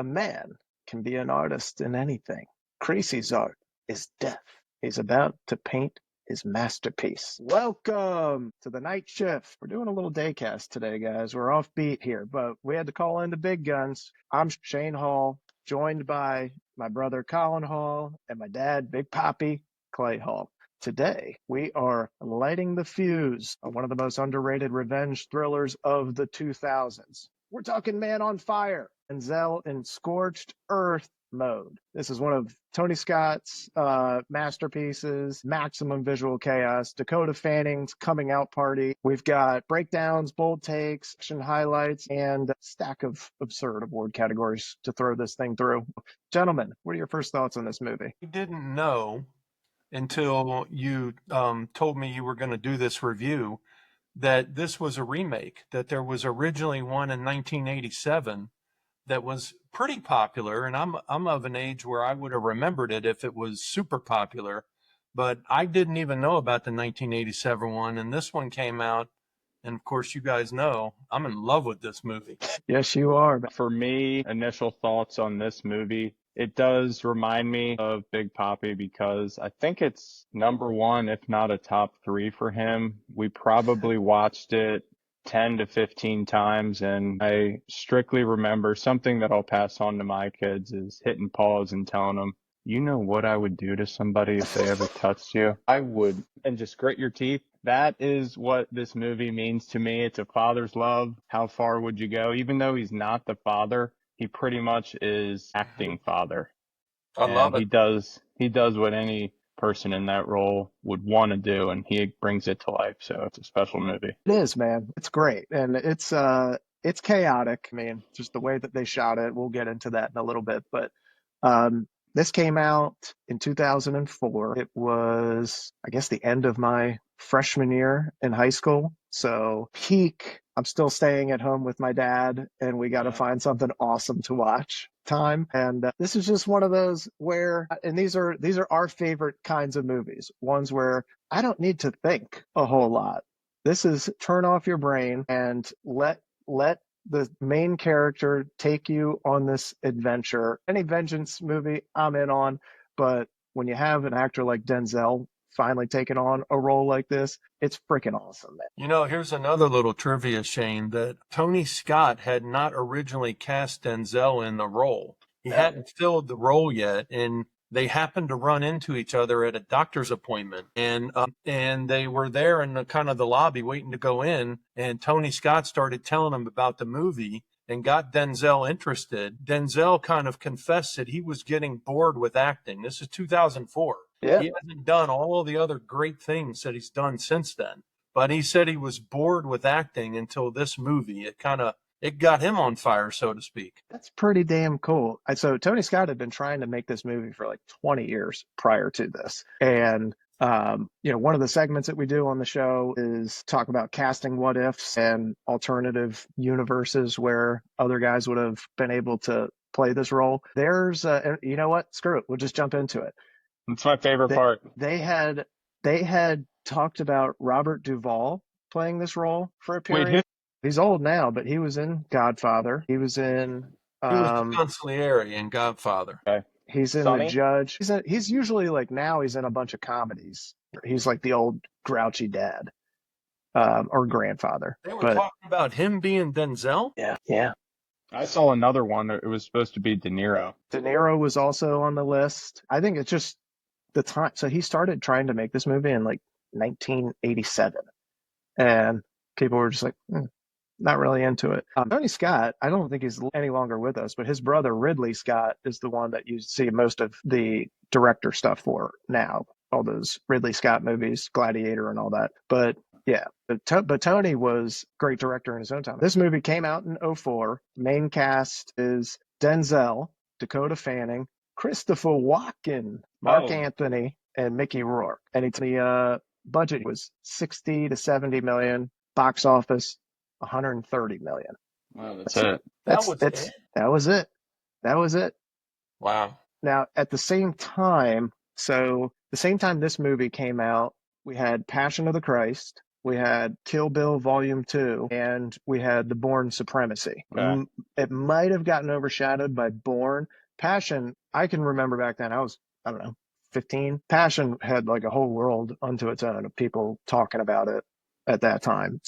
A man can be an artist in anything. Creasy's art is death. He's about to paint his masterpiece. Welcome to the night shift. We're doing a little day cast today, guys. We're off beat here, but we had to call in the big guns. I'm Shane Hall, joined by my brother Colin Hall and my dad, Big Poppy Clay Hall. Today, we are lighting the fuse on one of the most underrated revenge thrillers of the 2000s. We're talking Man on Fire, Denzel in Scorched Earth mode. This is one of Tony Scott's masterpieces, maximum visual chaos, Dakota Fanning's coming out party. We've got breakdowns, bold takes, action highlights, and a stack of absurd award categories to throw this thing through. Gentlemen, what are your first thoughts on this movie? I didn't know until you told me you were going to do this review that this was a remake, that there was originally one in 1987 that was pretty popular, and I'm of an age where I would have remembered it if it was super popular, but I didn't even know about the 1987 one, and this one came out, and of course you guys know I'm in love with this movie. Yes, you are. For me, initial thoughts on this movie, it does remind me of Big Poppy because I think it's number one, if not a top three for him. We probably watched it 10 to 15 times, and I strictly remember something that I'll pass on to my kids is hitting pause and telling them, you know what I would do to somebody if they ever touched you? I would. And just grit your teeth. That is what this movie means to me. It's a father's love. How far would you go? Even though he's not the father, he pretty much is acting father. I love it. He does what any person in that role would want to do, and he brings it to life. So it's a special movie. It is, man. It's great. And it's chaotic. I mean, just the way that they shot it. We'll get into that in a little bit. But this came out in 2004. It was, I guess, the end of my freshman year in high school. So peak, I'm still staying at home with my dad, and we got to find something awesome to watch time. And this is just one of those where, and these are our favorite kinds of movies, ones where I don't need to think a whole lot. This is turn off your brain and let the main character take you on this adventure. Any vengeance movie I'm in on, but when you have an actor like Denzel finally taking on a role like this, it's freaking awesome, man. You know, here's another little trivia, Shane, that Tony Scott had not originally cast Denzel in the role. He hadn't filled the role yet, and they happened to run into each other at a doctor's appointment, and they were there in the lobby waiting to go in, and Tony Scott started telling him about the movie and got Denzel interested. Denzel kind of confessed that he was getting bored with acting. This is 2004. Yeah. He hasn't done all of the other great things that he's done since then, but he said he was bored with acting until this movie. It got him on fire, so to speak. That's pretty damn cool. So Tony Scott had been trying to make this movie for like 20 years prior to this. And, one of the segments that we do on the show is talk about casting what ifs and alternative universes where other guys would have been able to play this role. There's, you know what? Screw it. We'll just jump into it. It's my favorite part. They had talked about Robert Duvall playing this role for a period. Wait, he's old now, but he was in Godfather. He was in. He was the consigliere in Godfather. Okay. He's in Sonny? The Judge. He's usually now he's in a bunch of comedies. He's like the old grouchy dad, or grandfather. They were talking about him being Denzel? Yeah. I saw another one that it was supposed to be De Niro. De Niro was also on the list. I think it's just the time. So he started trying to make this movie in like 1987, and people were just like, not really into it. Tony Scott, I don't think he's any longer with us, but his brother Ridley Scott is the one that you see most of the director stuff for now. All those Ridley Scott movies, Gladiator and all that. But yeah, but Tony was a great director in his own time. This movie came out in 2004. Main cast is Denzel, Dakota Fanning, Christopher Walken, Mark Anthony, and Mickey Rourke. And the budget was 60 to 70 million. Box office 130 million. Wow, that's it. That was it. Wow. Now, at the same time, this movie came out, we had Passion of the Christ, we had Kill Bill Volume 2, and we had The Bourne Supremacy. Okay. It might have gotten overshadowed by Bourne. Passion, I can remember back then, I don't know, 15. Passion had like a whole world unto its own of people talking about it at that time.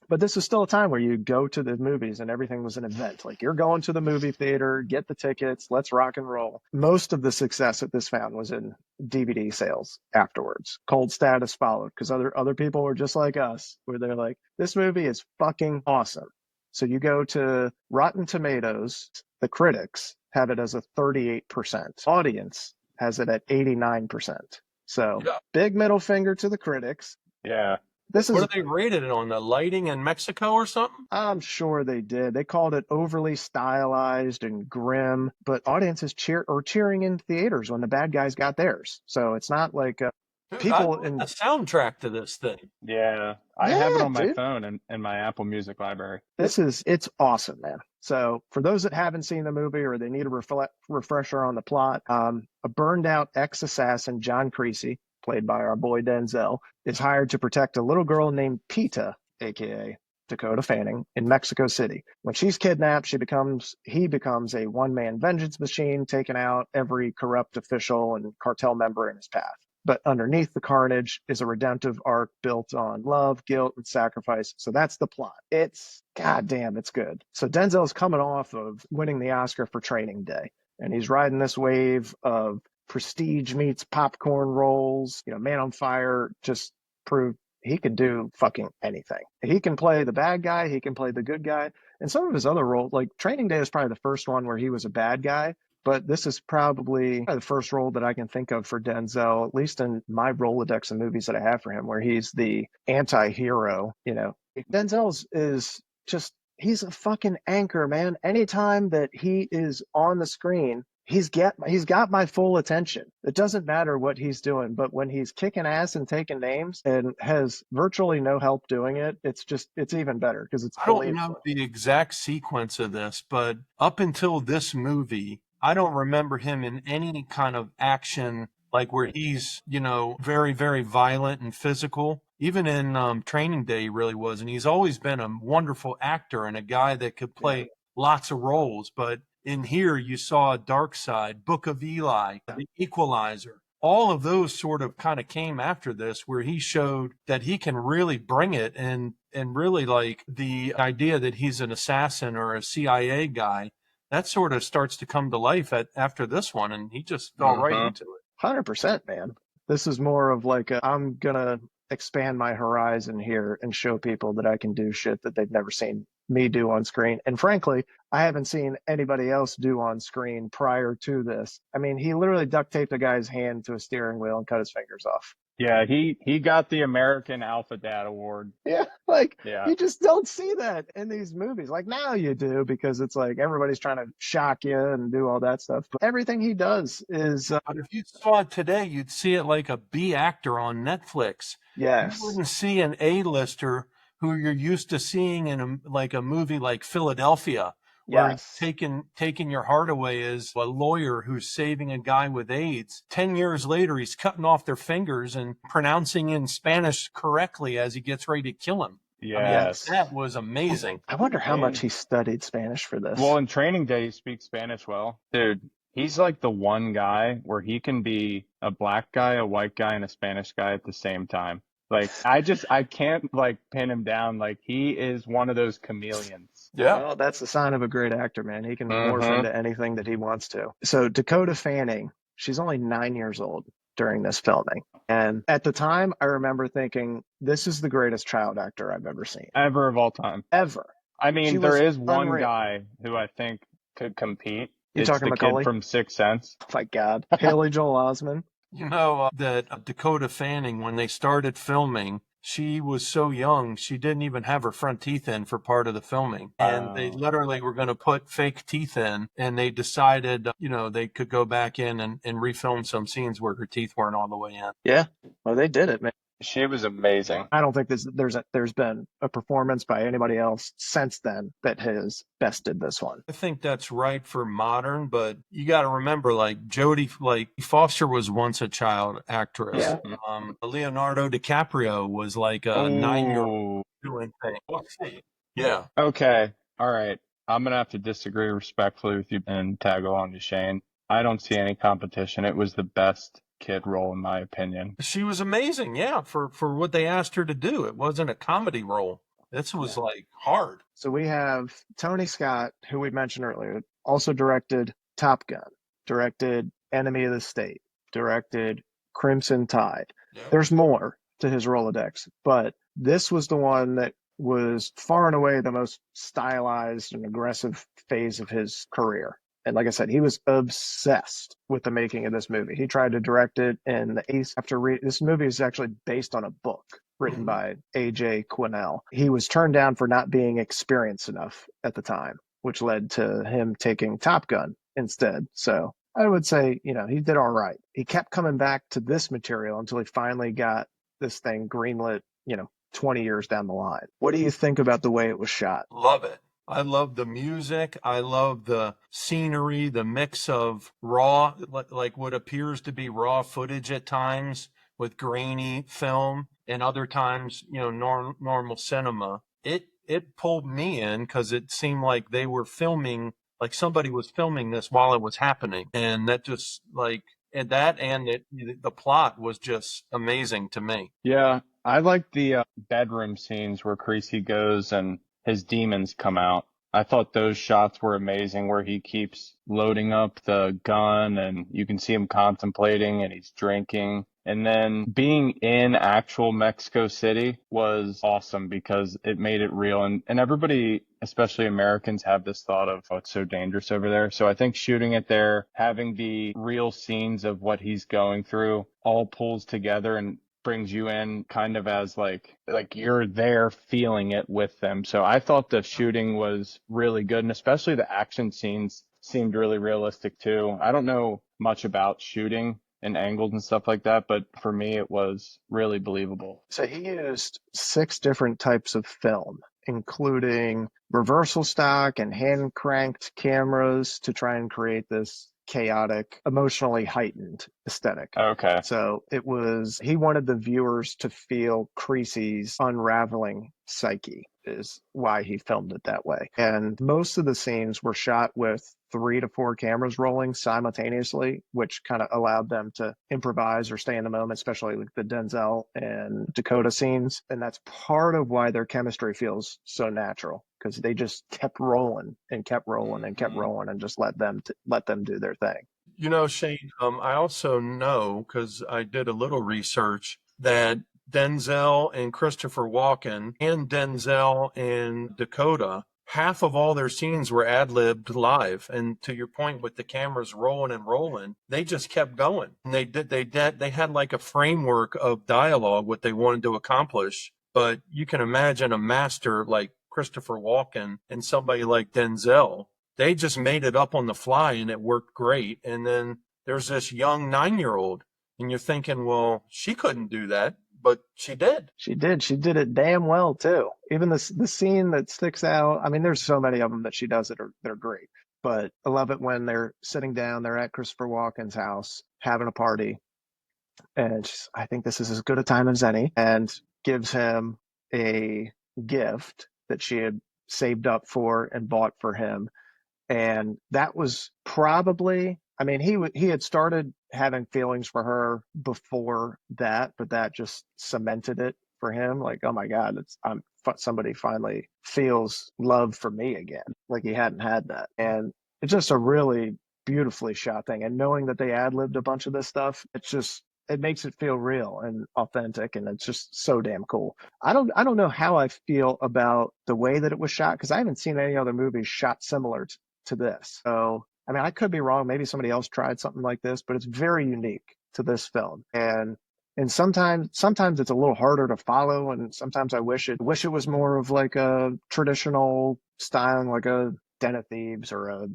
But this is still a time where you go to the movies and everything was an event. Like you're going to the movie theater, get the tickets, let's rock and roll. Most of the success that this found was in DVD sales afterwards. Cold status followed because other people were just like us, where they're like, this movie is fucking awesome. So you go to Rotten Tomatoes, the critics have it as a 38%. Audience has it at 89%. So Yeah. big middle finger to the critics. Yeah. This What is, are they rated it on? The lighting in Mexico or something? I'm sure they did. They called it overly stylized and grim, but audiences cheering in theaters when the bad guys got theirs. So it's not like Dude, I people want in. the soundtrack to this thing. Yeah. I have it Yeah, on my dude. phone and in my Apple Music library. It's awesome, man. So for those that haven't seen the movie or they need a refresher on the plot, a burned out ex-assassin, John Creasy, played by our boy Denzel, is hired to protect a little girl named Pita, aka Dakota Fanning, in Mexico City. When she's kidnapped, he becomes a one-man vengeance machine, taking out every corrupt official and cartel member in his path. But underneath the carnage is a redemptive arc built on love, guilt, and sacrifice. So that's the plot. It's goddamn, it's good. So Denzel's coming off of winning the Oscar for Training Day, and he's riding this wave of prestige meets popcorn rolls. You know, Man on Fire just proved he could do fucking anything. He can play the bad guy, he can play the good guy. And some of his other roles, like Training Day is probably the first one where he was a bad guy, but this is probably the first role that I can think of for Denzel, at least in my Rolodex of movies that I have for him, where he's the anti-hero. You know, Denzel is just, he's a fucking anchor, man. Anytime that he is on the screen, he's got my full attention. It doesn't matter what he's doing, but when he's kicking ass and taking names and has virtually no help doing it, it's even better because it's I don't believable. know the exact sequence of this, but up until this movie, I don't remember him in any kind of action like where he's, very, very violent and physical. Even in Training Day, he really was. And he's always been a wonderful actor and a guy that could play lots of roles. But in here, you saw Dark Side, Book of Eli, The Equalizer. All of those sort of kind of came after this, where he showed that he can really bring it and really like the idea that he's an assassin or a CIA guy. That sort of starts to come to life after this one, and he just fell right into it. 100%, man. This is more of like I'm gonna expand my horizon here and show people that I can do shit that they've never seen me do on screen. And frankly, I haven't seen anybody else do on screen prior to this. I mean, he literally duct taped a guy's hand to a steering wheel and cut his fingers off. Yeah, he got the American Alpha Dad Award. Yeah, you just don't see that in these movies. Like now you do because it's like everybody's trying to shock you and do all that stuff. But everything he does is. But if you saw it today, you'd see it like a B actor on Netflix. Yes. You wouldn't see an A-lister who you're used to seeing in a movie like Philadelphia, where taking your heart away is a lawyer who's saving a guy with AIDS. 10 years later, he's cutting off their fingers and pronouncing in Spanish correctly as he gets ready to kill him. Yes. I mean, that was amazing. I wonder how much he studied Spanish for this. Well, in Training Day, he speaks Spanish well. Dude, he's like the one guy where he can be a black guy, a white guy, and a Spanish guy at the same time. Like, I can't like pin him down. Like, he is one of those chameleons. Yeah. Well, that's the sign of a great actor, man. He can morph into anything that he wants to. So Dakota Fanning, she's only 9 years old during this filming. And at the time, I remember thinking, this is the greatest child actor I've ever seen. Ever of all time. Ever. I mean, there is one guy who I think could compete. You it's talking the Macaulay? kid from Sixth Sense. Oh my God. Haley Joel Osment. You know that Dakota Fanning, when they started filming, she was so young, she didn't even have her front teeth in for part of the filming. And they literally were going to put fake teeth in, and they decided, they could go back in and refilm some scenes where her teeth weren't all the way in. Yeah. Well, they did it, man. She was amazing. I don't think there's been a performance by anybody else since then that has bested this one. I think that's right for modern, but you got to remember, like Jodie, like Foster was once a child actress. Yeah. Leonardo DiCaprio was like a 9-year-old Oh, doing things. Yeah. okay. All right. I'm gonna have to disagree respectfully with you and tag along to Shane. I don't see any competition. It was the best kid role in my opinion. She was amazing. Yeah. For what they asked her to do. It wasn't a comedy role. This was like hard. So we have Tony Scott, who we mentioned earlier, also directed Top Gun, directed Enemy of the State, directed Crimson Tide. Yep. There's more to his Rolodex, but this was the one that was far and away the most stylized and aggressive phase of his career. And like I said, he was obsessed with the making of this movie. He tried to direct it in the Ace after this movie is actually based on a book written by A.J. Quinnell. He was turned down for not being experienced enough at the time, which led to him taking Top Gun instead. So I would say, he did all right. He kept coming back to this material until he finally got this thing greenlit, 20 years down the line. What do you think about the way it was shot? Love it. I love the music. I love the scenery, the mix of raw, like what appears to be raw footage at times with grainy film and other times, normal cinema. It pulled me in because it seemed like they were filming, like somebody was filming this while it was happening. And that just and the plot was just amazing to me. Yeah, I like the bedroom scenes where Creasy goes and his demons come out. I thought those shots were amazing where he keeps loading up the gun and you can see him contemplating and he's drinking. And then being in actual Mexico City was awesome because it made it real. And everybody, especially Americans, have this thought of, oh, it's so dangerous over there. So I think shooting it there, having the real scenes of what he's going through all pulls together and brings you in kind of as like you're there feeling it with them. So I thought the shooting was really good, and especially the action scenes seemed really realistic too. I don't know much about shooting and angles and stuff like that, but for me it was really believable. So he used 6 different types of film, including reversal stock and hand cranked cameras to try and create this chaotic, emotionally heightened aesthetic. Okay. So he wanted the viewers to feel Creasy's unraveling psyche is why he filmed it that way. And most of the scenes were shot with 3 to 4 cameras rolling simultaneously, which kind of allowed them to improvise or stay in the moment, especially like the Denzel and Dakota scenes. And that's part of why their chemistry feels so natural, because they just kept rolling and kept rolling and kept rolling and just let them do their thing. Shane, I also know, because I did a little research, that Denzel and Christopher Walken and Denzel and Dakota, half of all their scenes were ad-libbed live. And to your point, with the cameras rolling and rolling, they just kept going. And they had like a framework of dialogue, what they wanted to accomplish. But you can imagine a master like Christopher Walken and somebody like Denzel. They just made it up on the fly and it worked great. And then there's this young 9-year-old and you're thinking, well, she couldn't do that, but she did. She did. She did it damn well too. Even the scene that sticks out. I mean, there's so many of them that she does that they're great. But I love it when they're sitting down, they're at Christopher Walken's house having a party, and I think this is as good a time as any, and gives him a gift that she had saved up for and bought for him. And that was probably, I mean, he had started having feelings for her before that, but that just cemented it for him. Like, oh my God, somebody finally feels love for me again. Like he hadn't had that. And it's just a really beautifully shot thing. And knowing that they ad-libbed a bunch of this stuff, it makes it feel real and authentic, and it's just so damn cool. I don't know how I feel about the way that it was shot, because I haven't seen any other movies shot similar to this. So, I mean, I could be wrong. Maybe somebody else tried something like this, but it's very unique to this film. And sometimes it's a little harder to follow, and sometimes I wish it was more of like a traditional style, like a Den of Thieves or a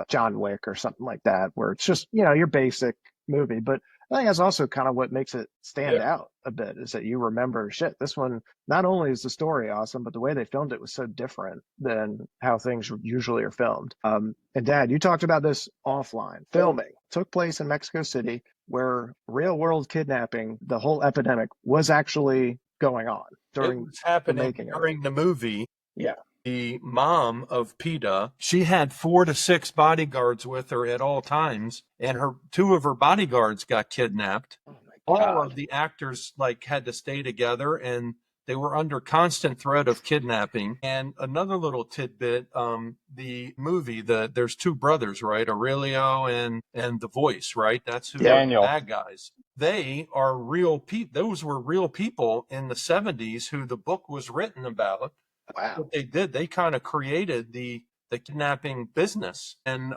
John Wick or something like that, where it's just, your basic movie. But I think that's also kind of what makes it stand Yeah. out a bit is that you remember shit. This one, not only is the story awesome, but the way they filmed it was so different than how things usually are filmed. And Dad, you talked about this offline. Filming took place in Mexico City, where real world kidnapping, the whole epidemic, was actually going on It during was the happening making of it. during the movie. Yeah. The mom of PETA, she had 4 to 6 bodyguards with her at all times, and her 2 of her bodyguards got kidnapped. Oh my All God. of the actors like had to stay together, and they were under constant threat of kidnapping. And another little tidbit, the movie, there's 2 brothers, right? Aurelio and the voice, right? That's who Yeah. are the Daniel. bad guys. They are real people. Those were real people in the 70s who the book was written about. Wow. What they did, they kind of created the kidnapping business, and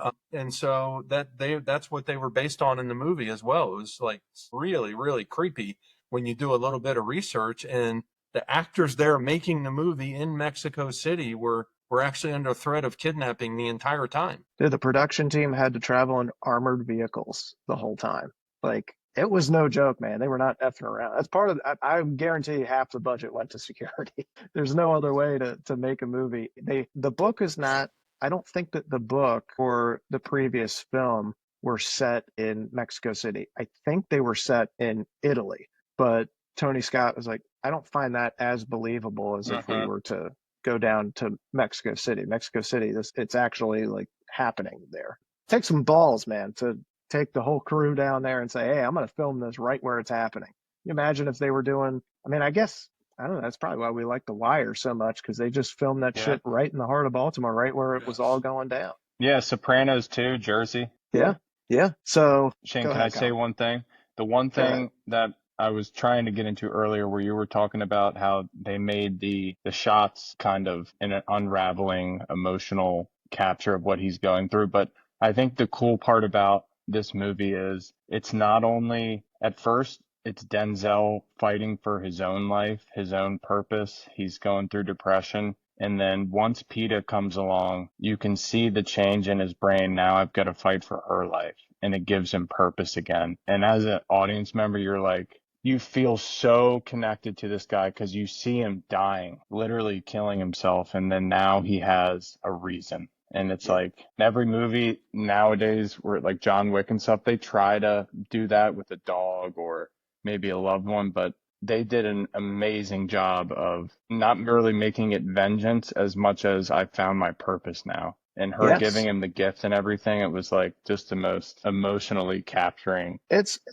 so that's what they were based on in the movie as well. It was like really, really creepy when you do a little bit of research, and the actors there making the movie in Mexico City were actually under threat of kidnapping the entire time. Dude, the production team had to travel in armored vehicles the whole time. Like, it was no joke, man. They were not effing around. That's part of, I guarantee half the budget went to security. There's no other way to make a movie. The book is not, I don't think that the book or the previous film were set in Mexico City. I think they were set in Italy. But Tony Scott was like, I don't find that as believable as if we were to go down to Mexico City. Mexico City, it's actually like happening there. Take some balls, man, to take the whole crew down there and say, hey, I'm going to film this right where it's happening. You imagine if they were doing, I mean, I guess, I don't know, that's probably why we like The Wire so much, because they just filmed that shit right in the heart of Baltimore, right where it was all going down. Yeah, Sopranos too, Jersey. Yeah. Yeah. So Shane, go can ahead, I say Kyle. one thing? The one Go ahead. thing that I was trying to get into earlier where you were talking about how they made the shots kind of in an unraveling emotional capture of what he's going through. But I think the cool part about this movie is it's not only at first it's Denzel fighting for his own life, his own purpose. He's going through depression. And then once PETA comes along, you can see the change in his brain. Now I've got to fight for her life. And it gives him purpose again. And as an audience member, you're like, you feel so connected to this guy because you see him dying, literally killing himself. And then now he has a reason. And it's like every movie nowadays where like John Wick and stuff, they try to do that with a dog or maybe a loved one, but they did an amazing job of not merely making it vengeance as much as I found my purpose now. And her giving him the gift and everything, it was like just the most emotionally capturing.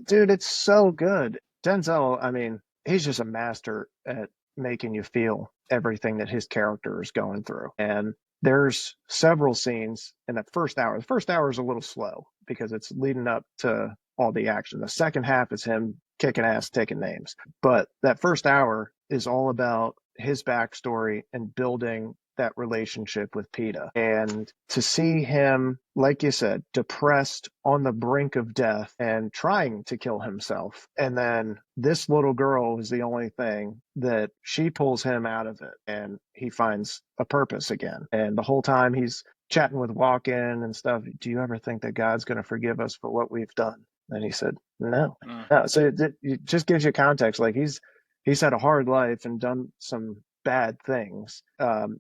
Dude, it's so good. Denzel, I mean, he's just a master at making you feel everything that his character is going through. And there's several scenes in that first hour. The first hour is a little slow because it's leading up to all the action. The second half is him kicking ass, taking names. But that first hour is all about his backstory and building that relationship with PETA. And to see him, like you said, depressed on the brink of death and trying to kill himself. And then this little girl is the only thing that she pulls him out of it, and he finds a purpose again. And the whole time he's chatting with Walken and stuff, do you ever think that God's going to forgive us for what we've done? And he said, no. So it just gives you context. Like he's had a hard life and done some bad things,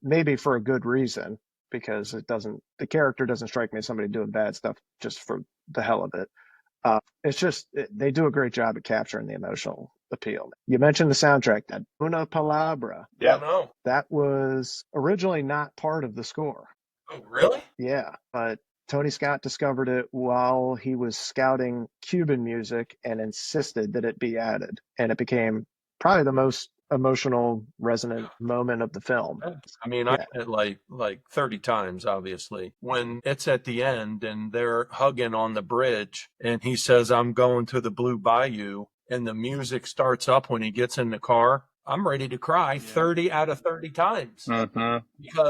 maybe for a good reason, because the character doesn't strike me as somebody doing bad stuff just for the hell of it. It's just, they do a great job at capturing the emotional appeal. You mentioned the soundtrack, that Una Palabra. Yeah. No. That was originally not part of the score. Oh, really? Yeah, but Tony Scott discovered it while he was scouting Cuban music and insisted that it be added. And it became probably the most emotional, resonant moment of the film. I mean, I've seen it like 30 times, obviously. When it's at the end and they're hugging on the bridge and he says, I'm going to the Blue Bayou, and the music starts up when he gets in the car, I'm ready to cry 30 out of 30 times. Because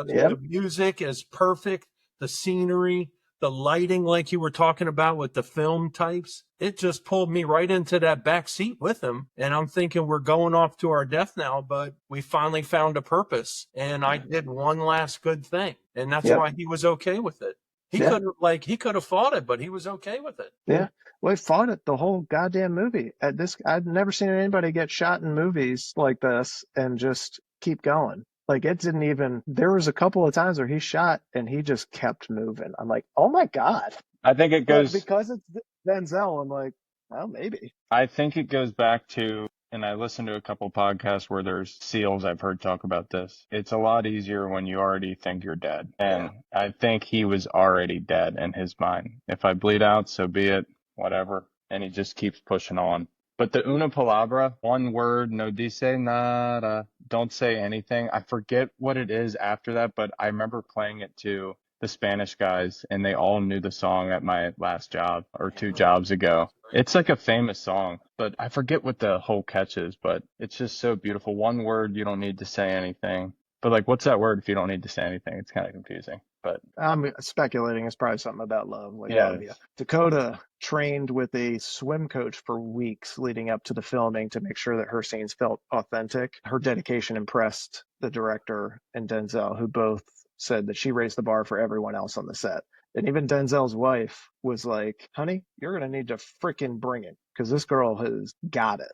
the music is perfect, the scenery, the lighting, like you were talking about with the film types, it just pulled me right into that back seat with him. And I'm thinking we're going off to our death now, but we finally found a purpose. And I did one last good thing. And that's why he was okay with it. He Yeah. could have fought it, but he was okay with it. Yeah. Well, he fought it the whole goddamn movie. I've never seen anybody get shot in movies like this and just keep going. Like it didn't even, there was a couple of times where he shot and he just kept moving. I'm like, oh my God. I think it But goes. because it's Denzel, I'm like, well, maybe. I think it goes back to, and I listened to a couple podcasts where there's SEALs I've heard talk about this. It's a lot easier when you already think you're dead. And I think he was already dead in his mind. If I bleed out, so be it, whatever. And he just keeps pushing on. But the una palabra, one word, no dice nada, don't say anything. I forget what it is after that, but I remember playing it to the Spanish guys, and they all knew the song at my last job or 2 jobs ago. It's like a famous song, but I forget what the whole catch is, but it's just so beautiful. One word, you don't need to say anything. But like, what's that word if you don't need to say anything? It's kind of confusing, but I'm speculating it's probably something about love, like yeah. love you. Dakota trained with a swim coach for weeks leading up to the filming to make sure that her scenes felt authentic. Her dedication impressed the director and Denzel, who both said that she raised the bar for everyone else on the set. And even Denzel's wife was like, honey, you're going to need to freaking bring it because this girl has got it.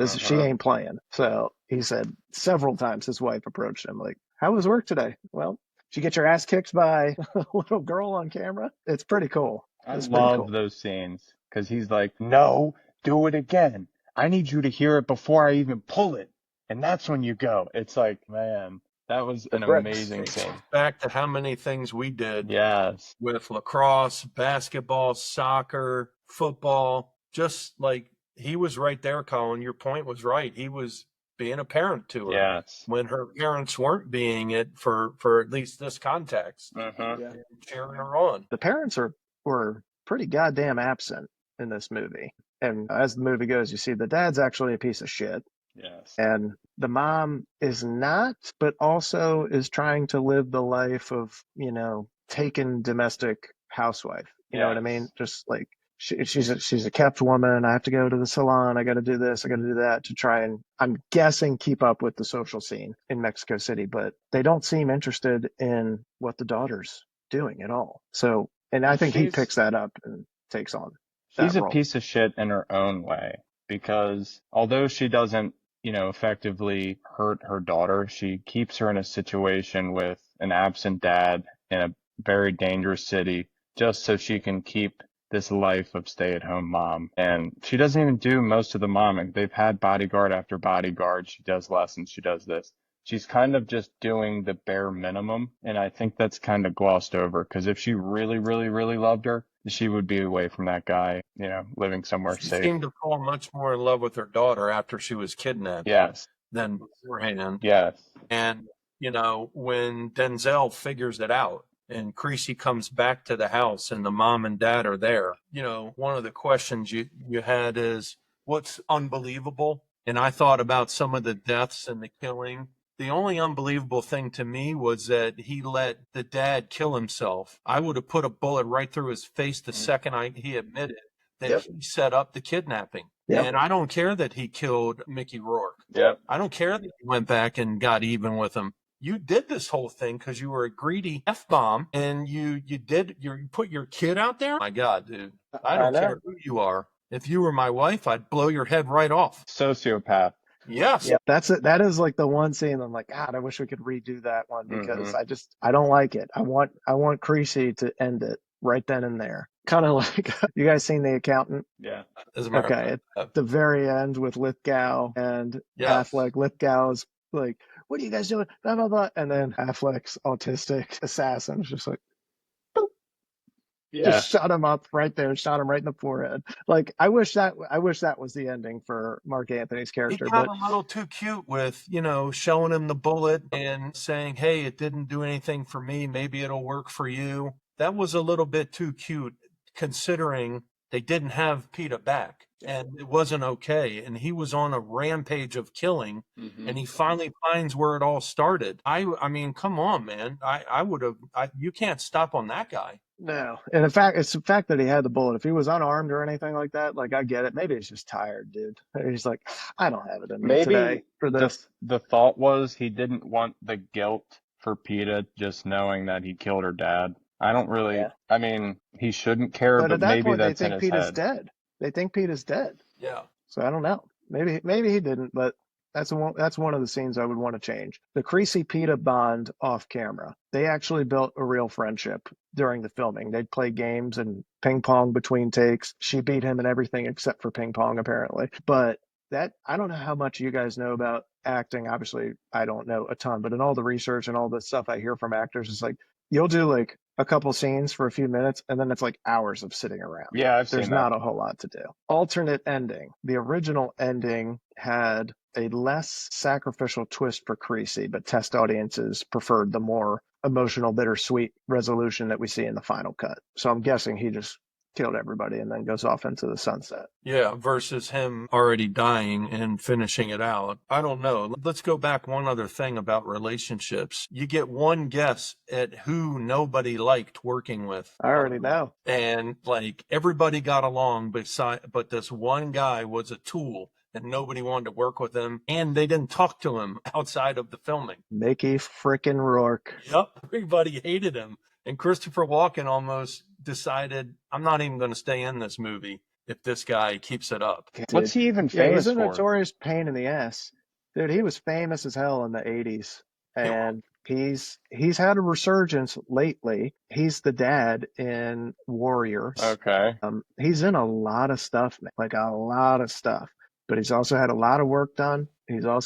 She ain't playing. So he said several times his wife approached him like, how was work today? Well, did you get your ass kicked by a little girl on camera? It's pretty cool. I It's pretty love cool. those scenes because he's like, no, do it again. I need you to hear it before I even pull it. And that's when you go. It's like, man, that was an bricks. amazing scene. Back to how many things we did Yes. with lacrosse, basketball, soccer, football. Just like he was right there, Colin. Your point was right. He was being a parent to her Yes. when her parents weren't being it for at least this context. Mm-hmm. Yeah. Cheering her on. The parents were pretty goddamn absent in this movie. And as the movie goes, you see the dad's actually a piece of shit. Yes. And the mom is not, but also is trying to live the life of, taken domestic housewife. You know what I mean? Just like she's a kept woman. I have to go to the salon. I got to do this. I got to do that to try and, I'm guessing, keep up with the social scene in Mexico City. But they don't seem interested in what the daughter's doing at all. So, and I think he picks that up and takes on that She's a role. piece of shit in her own way because although she doesn't, effectively hurt her daughter, she keeps her in a situation with an absent dad in a very dangerous city just so she can keep this life of stay-at-home mom. And she doesn't even do most of the momming. They've had bodyguard after bodyguard. She does lessons. She does this. She's kind of just doing the bare minimum. And I think that's kind of glossed over because if she really, really, really loved her, she would be away from that guy, living somewhere She safe. seemed to fall much more in love with her daughter after she was kidnapped Yes. than beforehand. Yes. And, when Denzel figures it out and Creasy comes back to the house and the mom and dad are there, one of the questions you had is, what's unbelievable? And I thought about some of the deaths and the killing. The only unbelievable thing to me was that he let the dad kill himself. I would have put a bullet right through his face the second he admitted that he set up the kidnapping. Yep. And I don't care that he killed Mickey Rourke. Yep. I don't care that he went back and got even with him. You did this whole thing because you were a greedy F-bomb and you put your kid out there? My God, dude. I don't care who you are. If you were my wife, I'd blow your head right off. Sociopath. Yes. Yeah, that's it. That is like the one scene I'm like, God, I wish we could redo that one because I don't like it. I want Creasy to end it right then and there. Kind of like, you guys seen The Accountant? Yeah. Okay, at the very end with Lithgow and Affleck. Lithgow's like, what are you guys doing? Blah, blah, blah. And then Affleck's autistic assassin is just like, boop. Just shot him up right there, shot him right in the forehead. Like, I wish that was the ending for Mark Anthony's character. He got a little too cute with, showing him the bullet and saying, hey, it didn't do anything for me. Maybe it'll work for you. That was a little bit too cute considering they didn't have PETA back and it wasn't okay. And he was on a rampage of killing and he finally finds where it all started. I mean, come on, man. You can't stop on that guy. No. And in fact, it's the fact that he had the bullet. If he was unarmed or anything like that, like, I get it. Maybe he's just tired, dude. He's like, I don't have it in me today for this. The thought was he didn't want the guilt for PETA just knowing that he killed her dad. I don't really, Yeah. I mean, he shouldn't care, But but at that maybe point, they that's in think his Pete is head. dead. They think Pete is dead. Yeah. So I don't know. Maybe he didn't, but that's one of the scenes I would want to change. The Creasy Peta bond off camera. They actually built a real friendship during the filming. They'd play games and ping pong between takes. She beat him in everything except for ping pong, apparently. But that I don't know how much you guys know about acting. Obviously, I don't know a ton, but in all the research and all the stuff I hear from actors, it's like you'll do like a couple scenes for a few minutes and then it's like hours of sitting around. Yeah, I've There's seen that. not a whole lot to do. Alternate ending. The original ending had a less sacrificial twist for Creasy, but test audiences preferred the more emotional, bittersweet resolution that we see in the final cut. So I'm guessing he just killed everybody and then goes off into the sunset. Yeah, versus him already dying and finishing it out. I don't know. Let's go back one other thing about relationships. You get one guess at who nobody liked working with. I already know. And like everybody got along but this one guy was a tool and nobody wanted to work with him and they didn't talk to him outside of the filming. Mickey frickin' Rourke. Yep. Everybody hated him. And Christopher Walken almost decided, I'm not even going to stay in this movie if this guy keeps it up. What's he even Yeah, famous he's a for? notorious pain in the ass. Dude, he was famous as hell in the 80s. And he's had a resurgence lately. He's the dad in Warriors. Okay. He's in a lot of stuff, man, like a lot of stuff. But he's also had a lot of work done. He's on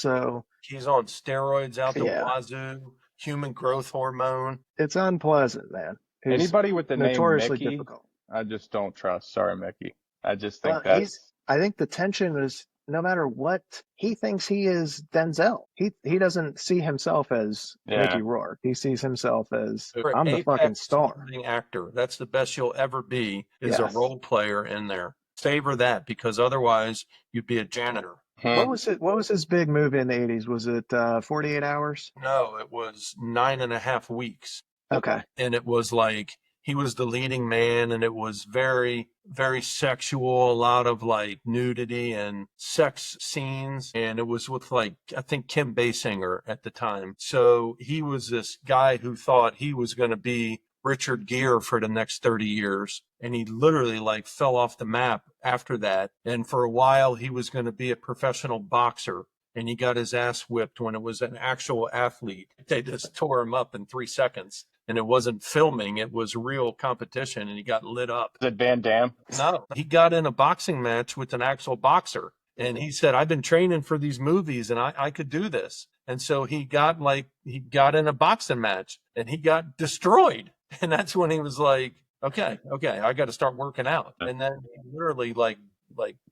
steroids out the Yeah. wazoo, human growth hormone. It's unpleasant, man. He's Anybody with the name notoriously Mickey, difficult. I just don't trust. Sorry, Mickey. I just think Well, that's I think the tension is no matter what he thinks he is Denzel. He doesn't see himself as Mickey Rourke. He sees himself as I'm the fucking star. Supporting actor. That's the best you'll ever be is Yes. a role player in there. Savor that because otherwise you'd be a janitor. What was his big movie in the 80s? Was it 48 Hours? No, it was 9.5 weeks. Okay. And it was like he was the leading man and it was very, very sexual, a lot of like nudity and sex scenes. And it was with like, I think Kim Basinger at the time. So he was this guy who thought he was going to be Richard Gere for the next 30 years. And he literally like fell off the map after that. And for a while, he was going to be a professional boxer. And he got his ass whipped when it was an actual athlete. They just tore him up in 3 seconds. And it wasn't filming, it was real competition, and he got lit up. Is it Van Damme? No, he got in a boxing match with an actual boxer. And he said, I've been training for these movies and I could do this. And so he got in a boxing match and he got destroyed. And that's when he was like, okay, I got to start working out. And then he literally like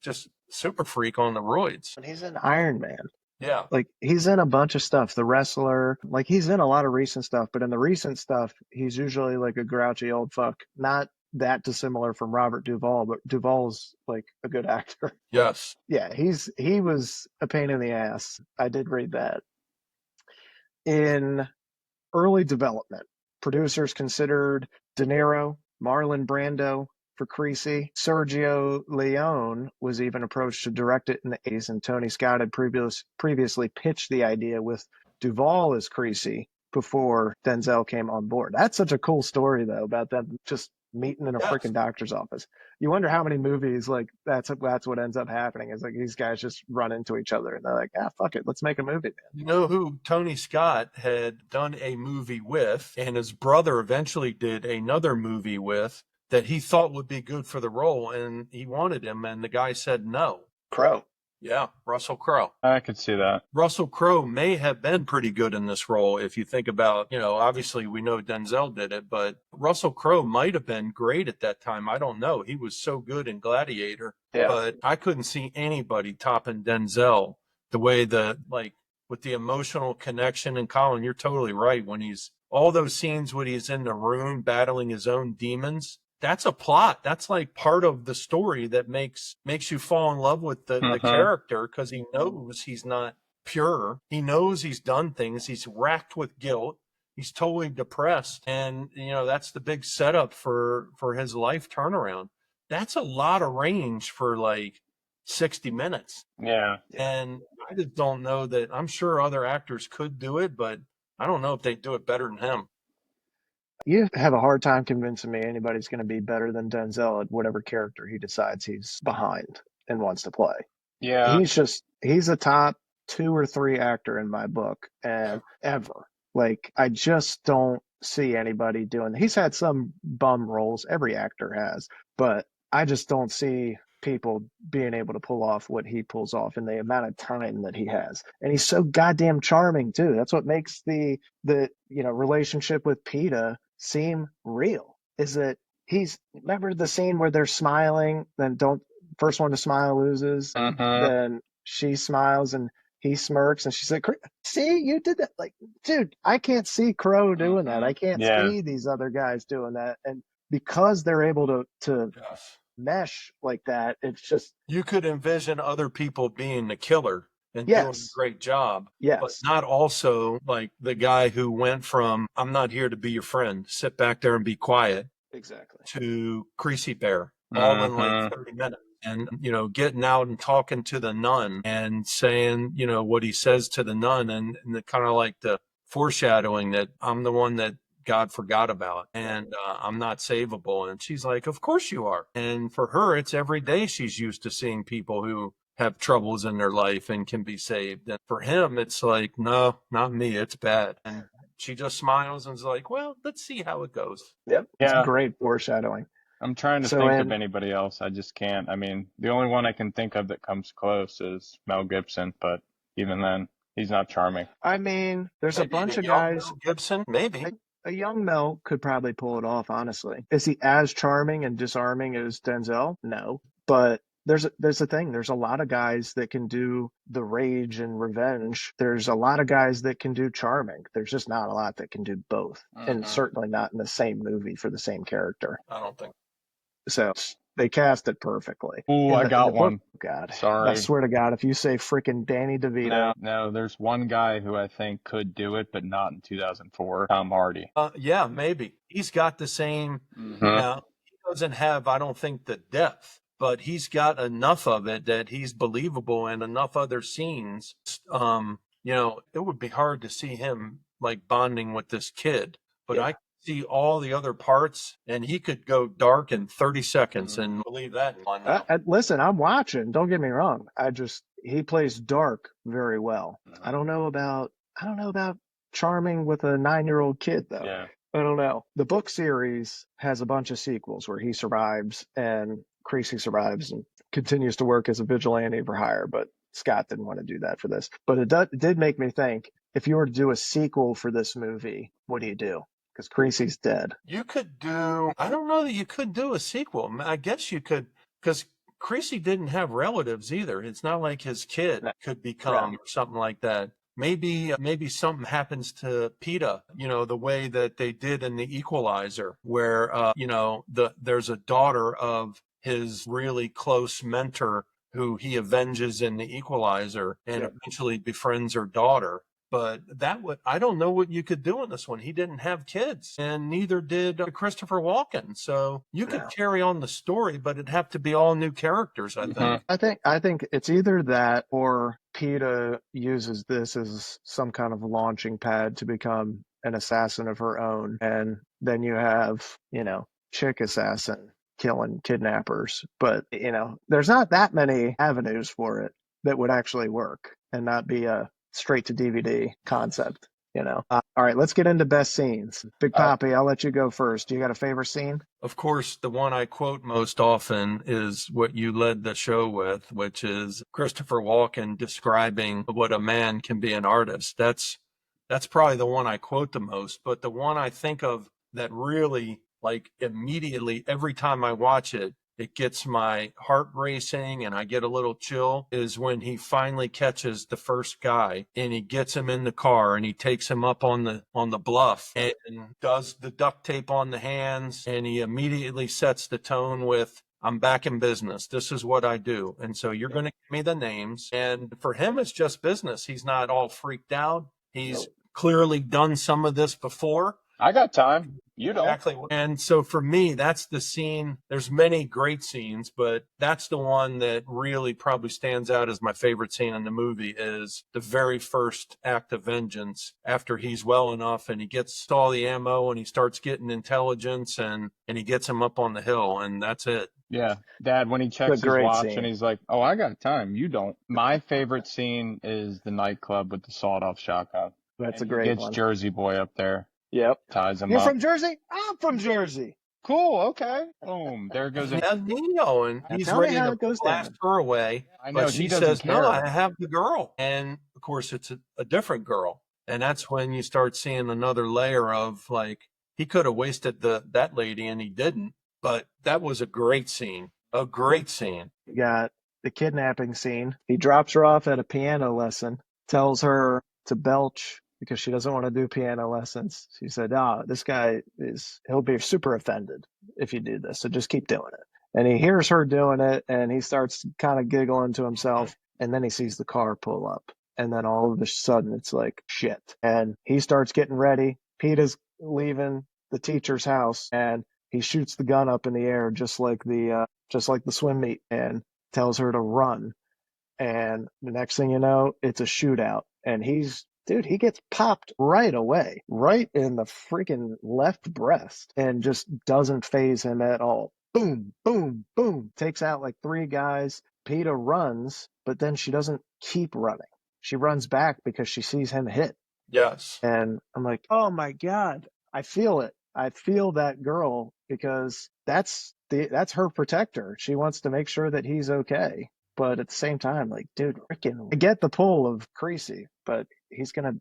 just super freak on the roids. And he's in Iron Man. Yeah. Like he's in a bunch of stuff. The Wrestler, like he's in a lot of recent stuff, but in the recent stuff, he's usually like a grouchy old fuck. Not that dissimilar from Robert Duvall, but Duvall's like a good actor. Yes. Yeah, he was a pain in the ass. I did read that. In early development, producers considered De Niro, Marlon Brando for Creasy. Sergio Leone was even approached to direct it in the 80s, and Tony Scott had previously pitched the idea with Duvall as Creasy before Denzel came on board. That's such a cool story, though, about them just meeting in a freaking doctor's office. You wonder how many movies like that's what ends up happening is like these guys just run into each other and they're like, fuck it, let's make a movie, man. You know who Tony Scott had done a movie with, and his brother eventually did another movie with that he thought would be good for the role, and he wanted him, and the guy said no. Crowe. Yeah, Russell Crowe. I could see that. Russell Crowe may have been pretty good in this role if you think about, obviously we know Denzel did it, but Russell Crowe might have been great at that time. I don't know. He was so good in Gladiator. Yeah. But I couldn't see anybody topping Denzel the way with the emotional connection. And Colin, you're totally right. When all those scenes when he's in the room battling his own demons, that's a plot. That's like part of the story that makes you fall in love with the character because he knows he's not pure. He knows he's done things. He's racked with guilt. He's totally depressed. And, that's the big setup for his life turnaround. That's a lot of range for like 60 minutes. Yeah. And I just don't know that. I'm sure other actors could do it, but I don't know if they do it better than him. You have a hard time convincing me anybody's going to be better than Denzel at whatever character he decides he's behind and wants to play. Yeah. He's a top 2 or 3 actor in my book, and ever. Like, I just don't see anybody doing. He's had some bum roles, every actor has, but I just don't see people being able to pull off what he pulls off in the amount of time that he has. And he's so goddamn charming too. That's what makes the relationship with PETA seem real. Is that he's, remember the scene where they're smiling, then don't first one to smile loses, and then she smiles and he smirks, and she's like, "See, you did that." Like, dude, I can't see Crow doing that. I can't Yeah. see these other guys doing that, and because they're able to Yes. mesh like that, it's just You could envision other people being the killer and doing a yes, great job, but yes, not also like the guy who went from "I'm not here to be your friend, sit back there and be quiet" exactly. to Creasy Bear, all in like 30 minutes. And, getting out and talking to the nun and saying, what he says to the nun, and the kind of like the foreshadowing that I'm the one that God forgot about, and I'm not savable. And she's like, of course you are. And for her, it's every day she's used to seeing people who have troubles in their life and can be saved. And for him, it's like, no, not me. It's bad. And she just smiles and is like, well, let's see how it goes. Yep, it's Yeah. great foreshadowing. I'm trying to So think of in anybody else. I just can't. I mean, the only one I can think of that comes close is Mel Gibson, but even then, he's not charming. I mean, there's a Maybe bunch a of young guys. Mel Gibson, maybe. A young Mel could probably pull it off, honestly. Is he as charming and disarming as Denzel? No. But there's a thing. There's a lot of guys that can do the rage and revenge. There's a lot of guys that can do charming. There's just not a lot that can do both. And certainly not in the same movie for the same character. I don't think. So they cast it perfectly. Ooh, I In got the book, one. God, I Sorry. swear to God, if you say freaking Danny DeVito, No, there's one guy who I think could do it, but not in 2004. Tom Hardy. Yeah, maybe. He's got the same. Now, he doesn't have, I don't think, the depth, but he's got enough of it that he's believable, and enough other scenes. It would be hard to see him like bonding with this kid, but I see all the other parts, and he could go dark in 30 seconds and believe that. listen, I'm watching. Don't get me wrong. He plays dark very well. I don't know about charming with a 9-year-old kid though. Yeah. I don't know. The book series has a bunch of sequels where he survives and Creasy survives and continues to work as a vigilante for hire, but Scott didn't want to do that for this. But it did make me think, if you were to do a sequel for this movie, what do you do? Because Creasy's dead. You could do, I don't know that you could do a sequel. I guess you could, because Creasy didn't have relatives either. It's not like his kid could become something like that. Maybe something happens to PETA, the way that they did in The Equalizer, where, there's a daughter of his really close mentor who he avenges in The Equalizer and eventually befriends her daughter. But I don't know what you could do in this one. He didn't have kids, and neither did Christopher Walken. So you could carry on the story, but it'd have to be all new characters, I think. I think it's either that or PETA uses this as some kind of launching pad to become an assassin of her own. And then you have, chick assassin killing kidnappers. But, there's not that many avenues for it that would actually work and not be a straight to DVD concept. All right, let's get into best scenes. Big Poppy, I'll let you go first. Do you got a favorite scene? Of course, the one I quote most often is what you led the show with, which is Christopher Walken describing what a man can be an artist. That's probably the one I quote the most, but the one I think of that really, like, immediately every time I watch it, it gets my heart racing and I get a little chill, is when he finally catches the first guy and he gets him in the car and he takes him up on the bluff and does the duct tape on the hands, and he immediately sets the tone with, I'm back in business. This is what I do. And so you're going to give me the names. And for him, it's just business. He's not all freaked out. He's clearly done some of this before. I got time. You don't. Exactly. And so for me, that's the scene. There's many great scenes, but that's the one that really probably stands out as my favorite scene in the movie is the very first act of vengeance after he's well enough and he gets all the ammo and he starts getting intelligence and he gets him up on the hill and that's it. Yeah. Dad, when he It's a checks his great watch and scene. he's like, oh, I got time. You don't. My favorite scene is the nightclub with the sawed-off shotgun. That's And a he great gets one. Jersey Boy up there, Yep. ties him You're up. from Jersey? I'm from Jersey. Cool. Okay. Boom. There goes a. And Nino, and Now he's tell me ready how to it goes blast down. her away, I know but he she doesn't says, "No, care. I have the girl." And of course, it's a different girl, and that's when you start seeing another layer of like he could have wasted that lady, and he didn't. But that was a great scene, a great scene. You got the kidnapping scene. He drops her off at a piano lesson, tells her to belch because she doesn't want to do piano lessons. She said, this guy he'll be super offended if you do this. So just keep doing it. And he hears her doing it and he starts kind of giggling to himself. And then he sees the car pull up. And then all of a sudden it's like shit. And he starts getting ready. Peeta's leaving the teacher's house and he shoots the gun up in the air just like the swim meet and tells her to run. And the next thing you know, it's a shootout. And he gets popped right away, right in the freaking left breast, and just doesn't phase him at all. Boom, boom, boom. Takes out like three guys. Peeta runs, but then she doesn't keep running. She runs back because she sees him hit. Yes. And I'm like, oh my God, I feel it. I feel that girl because that's her protector. She wants to make sure that he's okay. But at the same time, like, dude, freaking, I get the pull of Creasy, but he's gonna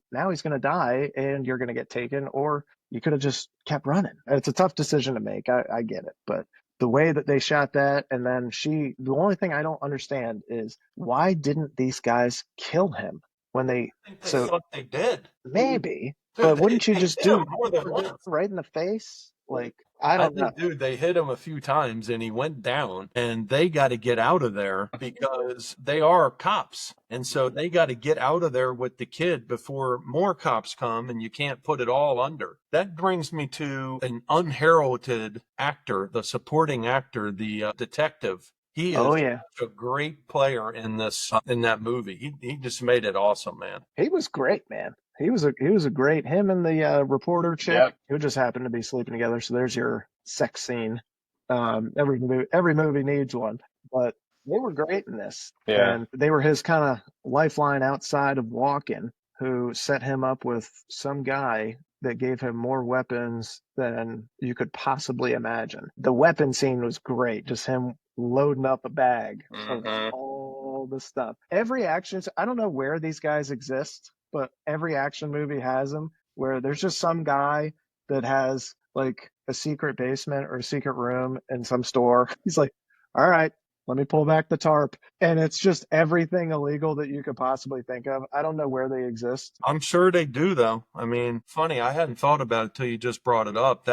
die, and you're gonna get taken, or you could have just kept running. It's a tough decision to make. I get it, but the way that they shot that, and then the only thing I don't understand is why didn't these guys kill him when they? I think they So thought they did. maybe, Dude, but wouldn't you they just hit him do more than once. right in the face? Like, I I don't know. think, dude, they hit him a few times and he went down, and they got to get out of there because they are cops. And so they got to get out of there with the kid before more cops come, and you can't put it all under. That brings me to an unheralded actor, the supporting actor, the detective. He Oh is yeah, such a great player in that movie. He just made it awesome, man. he was great, man. He was a great him and the reporter chick Yep. who just happened to be sleeping together. So there's your sex scene. Every movie needs one, but they were great in this, Yeah. and they were his kind of lifeline outside of Walken, who set him up with some guy that gave him more weapons than you could possibly imagine. The weapon scene was great, just him loading up a bag of Mhm. all the stuff. Every action, I don't know where these guys exist, but every action movie has them where there's just some guy that has like a secret basement or a secret room in some store. He's like, all right, let me pull back the tarp. And it's just everything illegal that you could possibly think of. I don't know where they exist. I'm sure they do, though. I mean, funny, I hadn't thought about it till you just brought it up.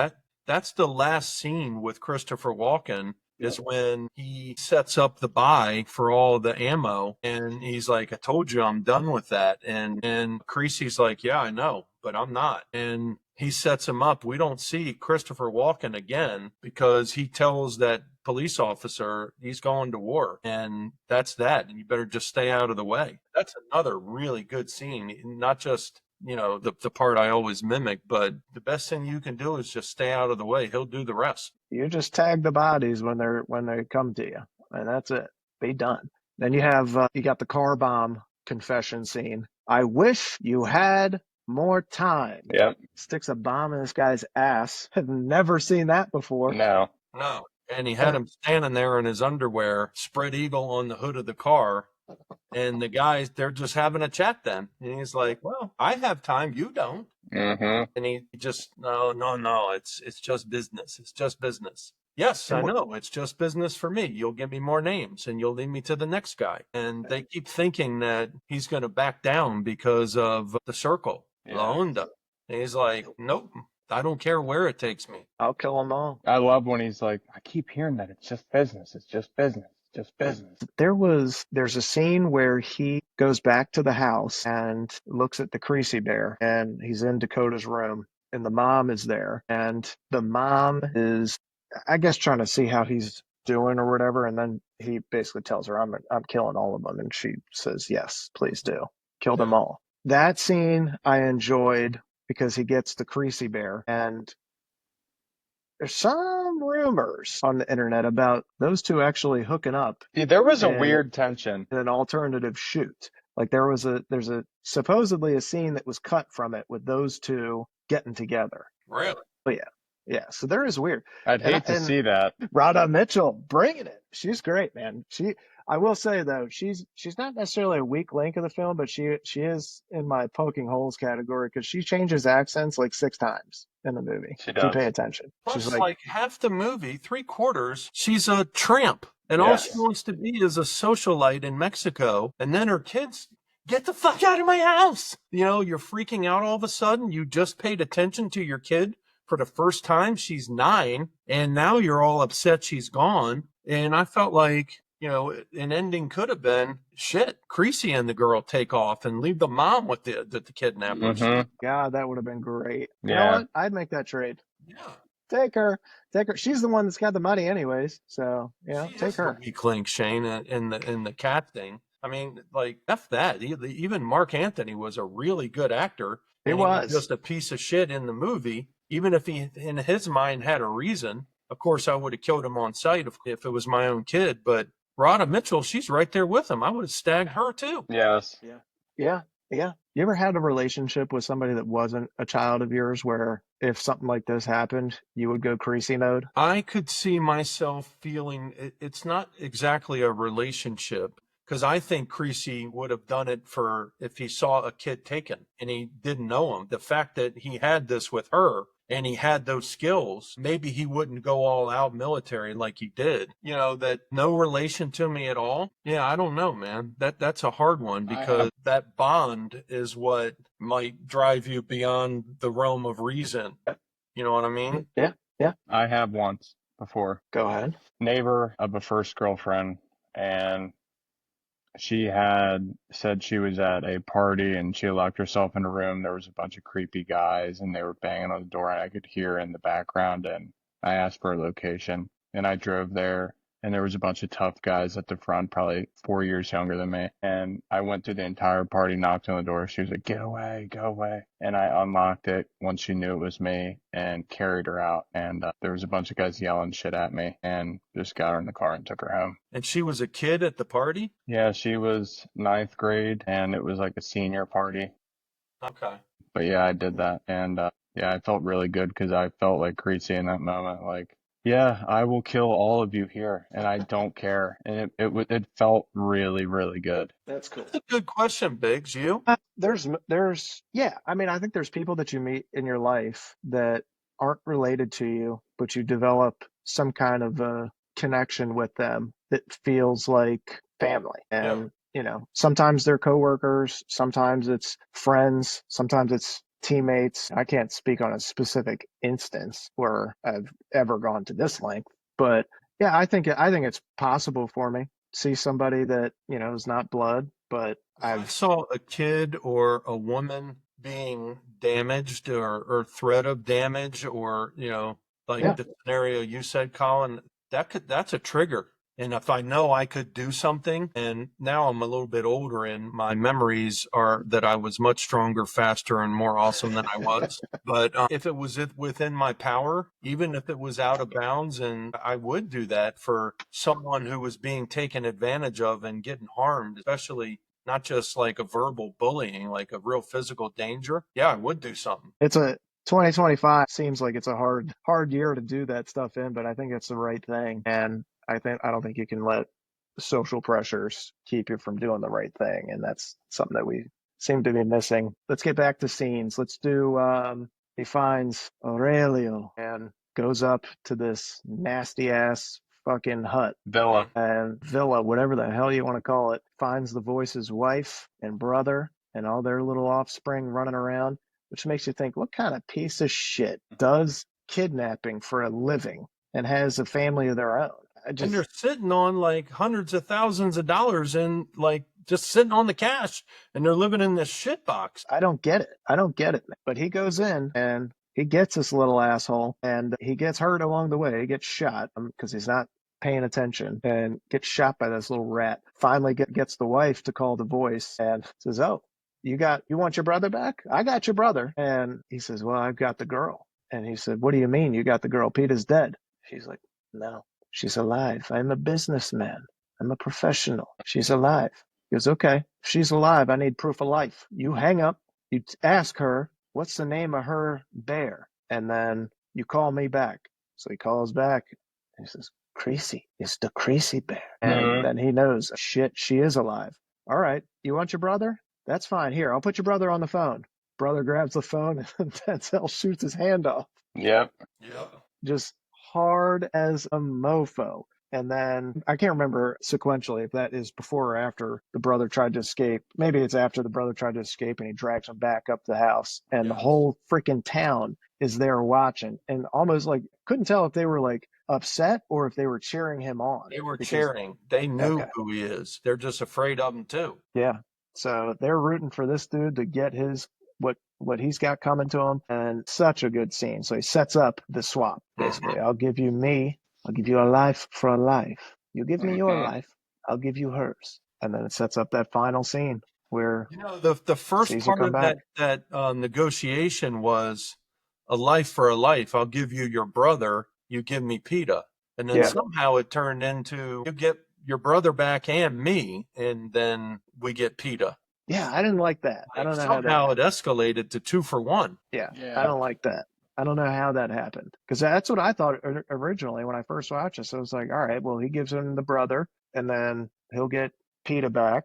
That's the last scene with Christopher Walken is when he sets up the buy for all the ammo, and he's like, "I told you, I'm done with that." And Creasy's like, "Yeah, I know, but I'm not." And he sets him up. We don't see Christopher Walken again because he tells that police officer he's going to war, and that's that, and you better just stay out of the way. That's another really good scene, not just the part I always mimic, but the best thing you can do is just stay out of the way. He'll do the rest. You just tag the bodies when they come to you, and that's it. Be done. Then you got the car bomb confession scene. I wish you had more time. Yep. Sticks a bomb in this guy's ass. Have never seen that before. No. No. And he had him standing there in his underwear, spread eagle on the hood of the car. And the guys, they're just having a chat then. And he's like, well, I have time. You don't. Mm-hmm. And he just, no. It's just business. It's just business. Yes, I know. It's just business for me. You'll give me more names and you'll lead me to the next guy. And they keep thinking that he's going to back down because of the circle, Yeah. La Onda. And he's like, nope, I don't care where it takes me. I'll kill them all. I love when he's like, I keep hearing that it's just business. It's just business. It's just business. There's a scene where he goes back to the house and looks at the Creasy bear, and he's in Dakota's room, and the mom is there, and the mom is, I guess, trying to see how he's doing or whatever, and then he basically tells her, I'm killing all of them," and she says, "Yes, please do, kill them all." That scene I enjoyed because he gets the Creasy bear, and there's some rumors on the internet about those two actually hooking up Yeah, there was a in weird tension. an alternative shoot. Like there's a supposedly a scene that was cut from it with those two getting together. Really? But yeah. So there is weird. I'd hate to see that. Rhoda Mitchell bringing it. She's great, man. I will say though, she's not necessarily a weak link of the film, but she is in my poking holes category because she changes accents like 6 times in the movie. She If you does. pay attention. Plus, She's like half the movie, 3/4, she's a tramp. And all she Yes. wants to be is a socialite in Mexico. And then her kids, "Get the fuck out of my house." You know, you're freaking out all of a sudden. You just paid attention to your kid for the first time. She's 9. And now you're all upset she's gone. And I felt like, you know, an ending could have been, shit, Creasy and the girl take off and leave the mom with the kidnappers. Mhm. God, that would have been great. You know Yeah. what? I'd make that trade. Yeah. Take her. She's the one that's got the money anyways. So, She take is the her. weak link, Shane, in the cat thing. I mean, like, F that. Even Mark Anthony was a really good actor. He and was. just a piece of shit in the movie. Even if he, in his mind, had a reason. Of course, I would have killed him on sight if it was my own kid. But Rhoda Mitchell, she's right there with him. I would have stagged her, too. Yes. Yeah. You ever had a relationship with somebody that wasn't a child of yours where if something like this happened, you would go Creasy mode? I could see myself feeling it's not exactly a relationship because I think Creasy would have done it for if he saw a kid taken and he didn't know him. The fact that he had this with her and he had those skills, maybe he wouldn't go all out military like he did. You know, that no relation to me at all. Yeah, I don't know, man. That's a hard one because that bond is what might drive you beyond the realm of reason. You know what I mean? Yeah. I have once before. Go ahead. Neighbor of a first girlfriend, and she had said she was at a party and she locked herself in a room. There was a bunch of creepy guys and they were banging on the door and I could hear in the background, and I asked for a location and I drove there and there was a bunch of tough guys at the front, probably 4 years younger than me. And I went through the entire party, knocked on the door. She was like, "Get away, go away." And I unlocked it once she knew it was me and carried her out. And there was a bunch of guys yelling shit at me and just got her in the car and took her home. And she was a kid at the party? Yeah, she was 9th grade and it was like a senior party. Okay. But yeah, I did that. And yeah, I felt really good because I felt like Creasy in that moment. Like, yeah, I will kill all of you here and I don't care. And it felt really, really good. That's cool. That's a good question, Biggs. You? Yeah. I mean, I think there's people that you meet in your life that aren't related to you, but you develop some kind of a connection with them that feels like family. And, sometimes they're coworkers, sometimes it's friends, sometimes it's teammates. I can't speak on a specific instance where I've ever gone to this length, but yeah, I think it's possible for me. See somebody that, is not blood, but I saw a kid or a woman being damaged or threat of damage or, the scenario you said, Colin, that's a trigger. And if I know I could do something, and now I'm a little bit older and my memories are that I was much stronger, faster, and more awesome than I was. But if it was within my power, even if it was out of bounds, and I would do that for someone who was being taken advantage of and getting harmed, especially not just like a verbal bullying, like a real physical danger. Yeah, I would do something. It's a 2025 seems like it's a hard year to do that stuff in, but I think it's the right thing. And I don't think you can let social pressures keep you from doing the right thing. And that's something that we seem to be missing. Let's get back to scenes. Let's do, he finds Aurelio and goes up to this nasty ass fucking hut. Villa, whatever the hell you want to call it, finds the Voice's wife and brother and all their little offspring running around, which makes you think, what kind of piece of shit does kidnapping for a living and has a family of their own? And they're sitting on like hundreds of thousands of dollars and like just sitting on the cash, and they're living in this shit box. I don't get it. But he goes in and he gets this little asshole, and he gets hurt along the way. He gets shot because he's not paying attention and gets shot by this little rat. Finally gets the wife to call the voice and says, "Oh, you want your brother back? I got your brother." And he says, "Well, I've got the girl." And he said, "What do you mean you got the girl? Peter's dead." She's like, "No, she's alive. I'm a businessman. I'm a professional. She's alive." He goes, "Okay, if she's alive, I need proof of life. You hang up, you ask her, what's the name of her bear? And then you call me back." So he calls back and he says, "Creasy, it's the Creasy bear." And then he knows, shit, she is alive. "All right, you want your brother? That's fine. Here, I'll put your brother on the phone." Brother grabs the phone and Denzel shoots his hand off. Yep. Just hard as a mofo. And then I can't remember sequentially if that is before or after the brother tried to escape. Maybe it's after the brother tried to escape and he drags him back up the house. And the whole freaking town is there watching and almost like couldn't tell if they were like upset or if they were cheering him on. They were cheering. They knew Okay. who he is. They're just afraid of him too. Yeah. So they're rooting for this dude to get his what he's got coming to him, and such a good scene. So he sets up the swap, basically. I'll give you me, I'll give you a life for a life. You give me your life, I'll give you hers. And then it sets up that final scene where the first Caesar part come of back. that negotiation was a life for a life. I'll give you your brother, you give me PETA. And then somehow it turned into you get your brother back and me, and then we get PETA. Yeah, I didn't like that. I don't know how that Somehow it escalated to 2 for 1. Yeah, I don't like that. I don't know how that happened because that's what I thought originally when I first watched it. So I was like, all right, well, he gives him the brother and then he'll get PETA back,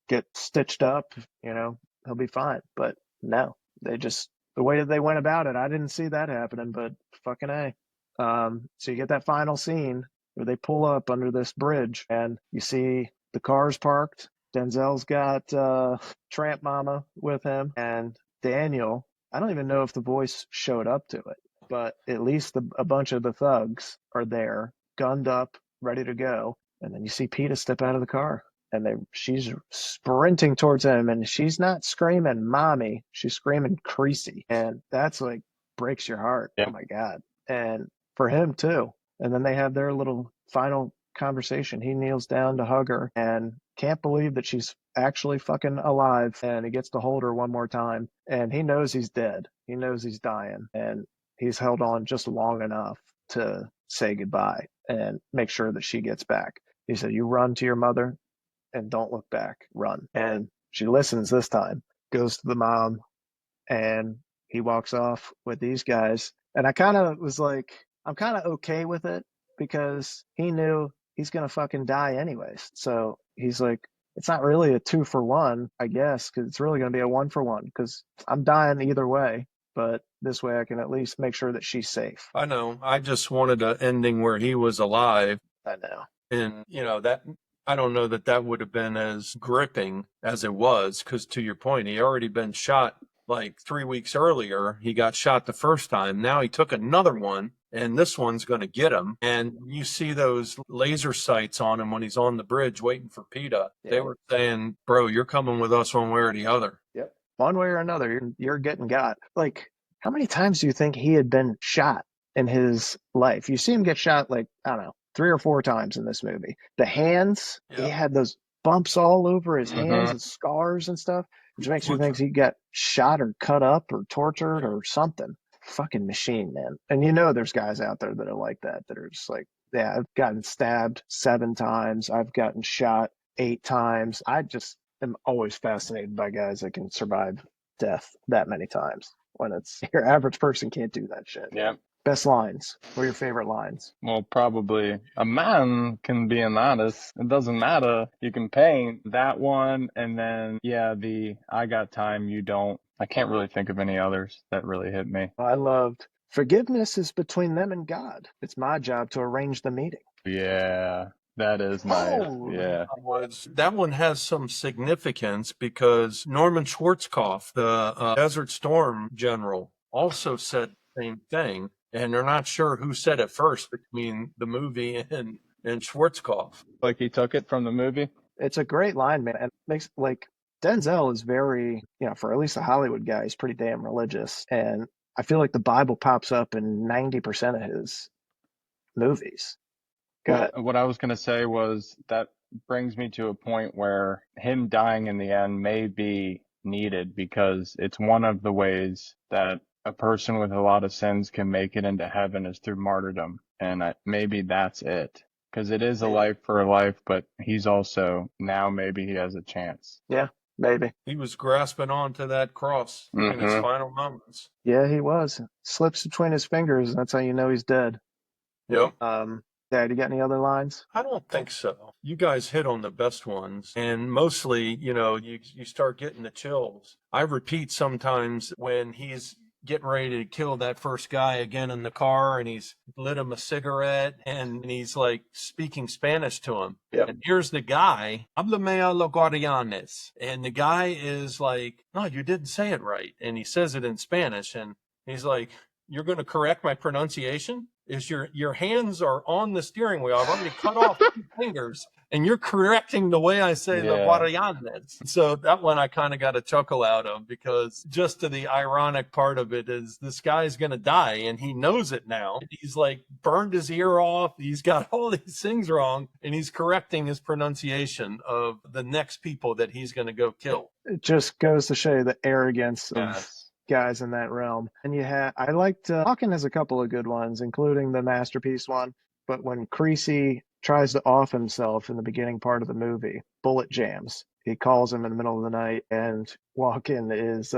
get stitched up, he'll be fine. But no, they just, the way that they went about it, I didn't see that happening, but fucking A. So you get that final scene where they pull up under this bridge and you see the cars parked. Denzel's got Tramp Mama with him and Daniel. I don't even know if the voice showed up to it, but at least a bunch of the thugs are there, gunned up, ready to go. And then you see PETA step out of the car and she's sprinting towards him and she's not screaming mommy, she's screaming Creasy. And that's like breaks your heart. Yep. Oh my God. And for him too. And then they have their little final conversation. He kneels down to hug her and can't believe that she's actually fucking alive, and he gets to hold her one more time, and he knows he's dead. He knows he's dying, and he's held on just long enough to say goodbye and make sure that she gets back. He said, "You run to your mother and don't look back. Run." And she listens this time, goes to the mom, and he walks off with these guys. And I kind of was like, I'm kind of okay with it because he knew he's going to fucking die anyways. So he's like, it's not really a 2 for 1, I guess, because it's really going to be a 1 for 1 because I'm dying either way. But this way I can at least make sure that she's safe. I know. I just wanted an ending where he was alive. I know. And, that I don't know that would have been as gripping as it was because to your point, he already been shot like 3 weeks earlier. He got shot the first time. Now he took another one. And this one's going to get him. And you see those laser sights on him when he's on the bridge waiting for PETA. Yeah. They were saying, bro, you're coming with us one way or the other. Yep. One way or another, you're getting got. Like, how many times do you think he had been shot in his life? You see him get shot, like, I don't know, 3 or 4 times in this movie. The hands, he had those bumps all over his hands and scars and stuff, which makes me think he got shot or cut up or tortured or something. Fucking machine, man. And there's guys out there that are like that are just like, yeah, I've gotten stabbed 7 times. I've gotten shot 8 times. I just am always fascinated by guys that can survive death that many times when it's your average person can't do that shit. Yeah. Best lines. What are your favorite lines? Well, probably a man can be an artist. It doesn't matter. You can paint that one. And then, the I got time, you don't. I can't really think of any others that really hit me. I loved forgiveness is between them and God. It's my job to arrange the meeting. Yeah, that is nice. Yeah. That one has some significance because Norman Schwarzkopf, the Desert Storm general, also said the same thing. And they're not sure who said it first between the movie and Schwarzkopf. Like he took it from the movie? It's a great line, man. And it makes Denzel is very, for at least a Hollywood guy, he's pretty damn religious. And I feel like the Bible pops up in 90% of his movies. Go ahead. What I was going to say was that brings me to a point where him dying in the end may be needed because it's one of the ways that a person with a lot of sins can make it into heaven is through martyrdom. And maybe that's it. Because it is a life for a life, but he's also, now maybe he has a chance. Yeah, maybe. He was grasping onto that cross in his final moments. Yeah, he was. Slips between his fingers, and that's how you know he's dead. Yep. Dad, you got any other lines? I don't think so. You guys hit on the best ones. And mostly, you start getting the chills. I repeat sometimes when he's getting ready to kill that first guy again in the car and he's lit him a cigarette and he's like speaking Spanish to him. Yep. And here's the guy, Háblame a los guardianes. And the guy is like, no, you didn't say it right. And he says it in Spanish. And he's like, you're going to correct my pronunciation? Is your hands are on the steering wheel. I've already cut off 2 fingers, and you're correcting the way I say the guardianes. So that one I kind of got a chuckle out of because just to the ironic part of it is this guy's going to die, and he knows it now. He's like burned his ear off. He's got all these things wrong, and he's correcting his pronunciation of the next people that he's going to go kill. It just goes to show you the arrogance of Yes. guys in that realm. And I liked, Hawken has a couple of good ones, including the masterpiece one. But when Creasy tries to off himself in the beginning part of the movie, bullet jams. He calls him in the middle of the night, and Walken is,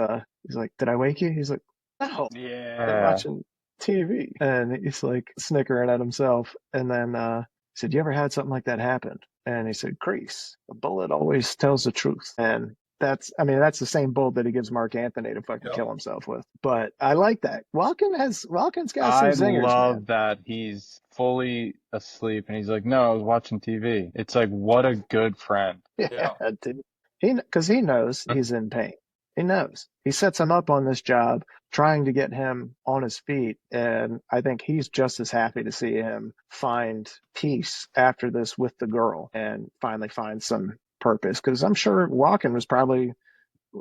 he's like, did I wake you? He's like, no, I'm watching TV. And he's like snickering at himself. And then he said, you ever had something like that happen? And he said, Crease, a bullet always tells the truth. And that's the same bullet that he gives Mark Anthony to fucking kill himself with. But I like that. Walken's got some zingers. I love man. that he's fully asleep and he's like, no, I was watching TV. It's like, what a good friend. Yeah, dude. Because he knows he's in pain. He knows. He sets him up on this job, trying to get him on his feet. And I think he's just as happy to see him find peace after this with the girl and finally find some purpose. Because I'm sure Walken was probably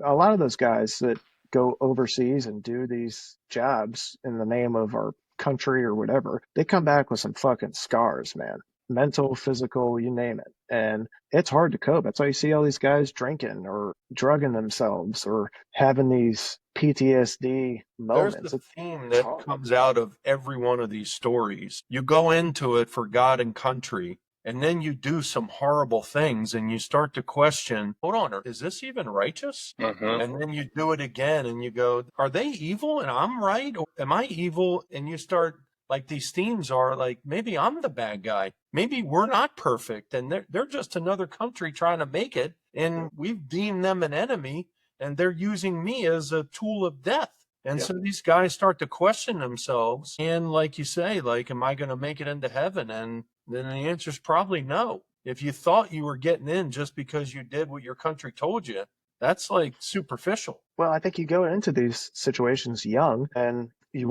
a lot of those guys that go overseas and do these jobs in the name of our country or whatever. They come back with some fucking scars, man. Mental, physical, you name it. And it's hard to cope. That's why you see all these guys drinking or drugging themselves or having these PTSD moments. There's the theme that comes out of every one of these stories. You go into it for God and country, and then you do some horrible things and you start to question, hold on, is this even righteous? And then you do it again and you go, are they evil and I'm right? Or am I evil? And you start, like these themes are like, maybe I'm the bad guy. Maybe we're not perfect and they're just another country trying to make it. And we've deemed them an enemy and they're using me as a tool of death. And so these guys start to question themselves. And like you say, like, am I going to make it into heaven? And then the answer is probably no. If you thought you were getting in just because you did what your country told you, that's like superficial. Well, I think you go into these situations young and you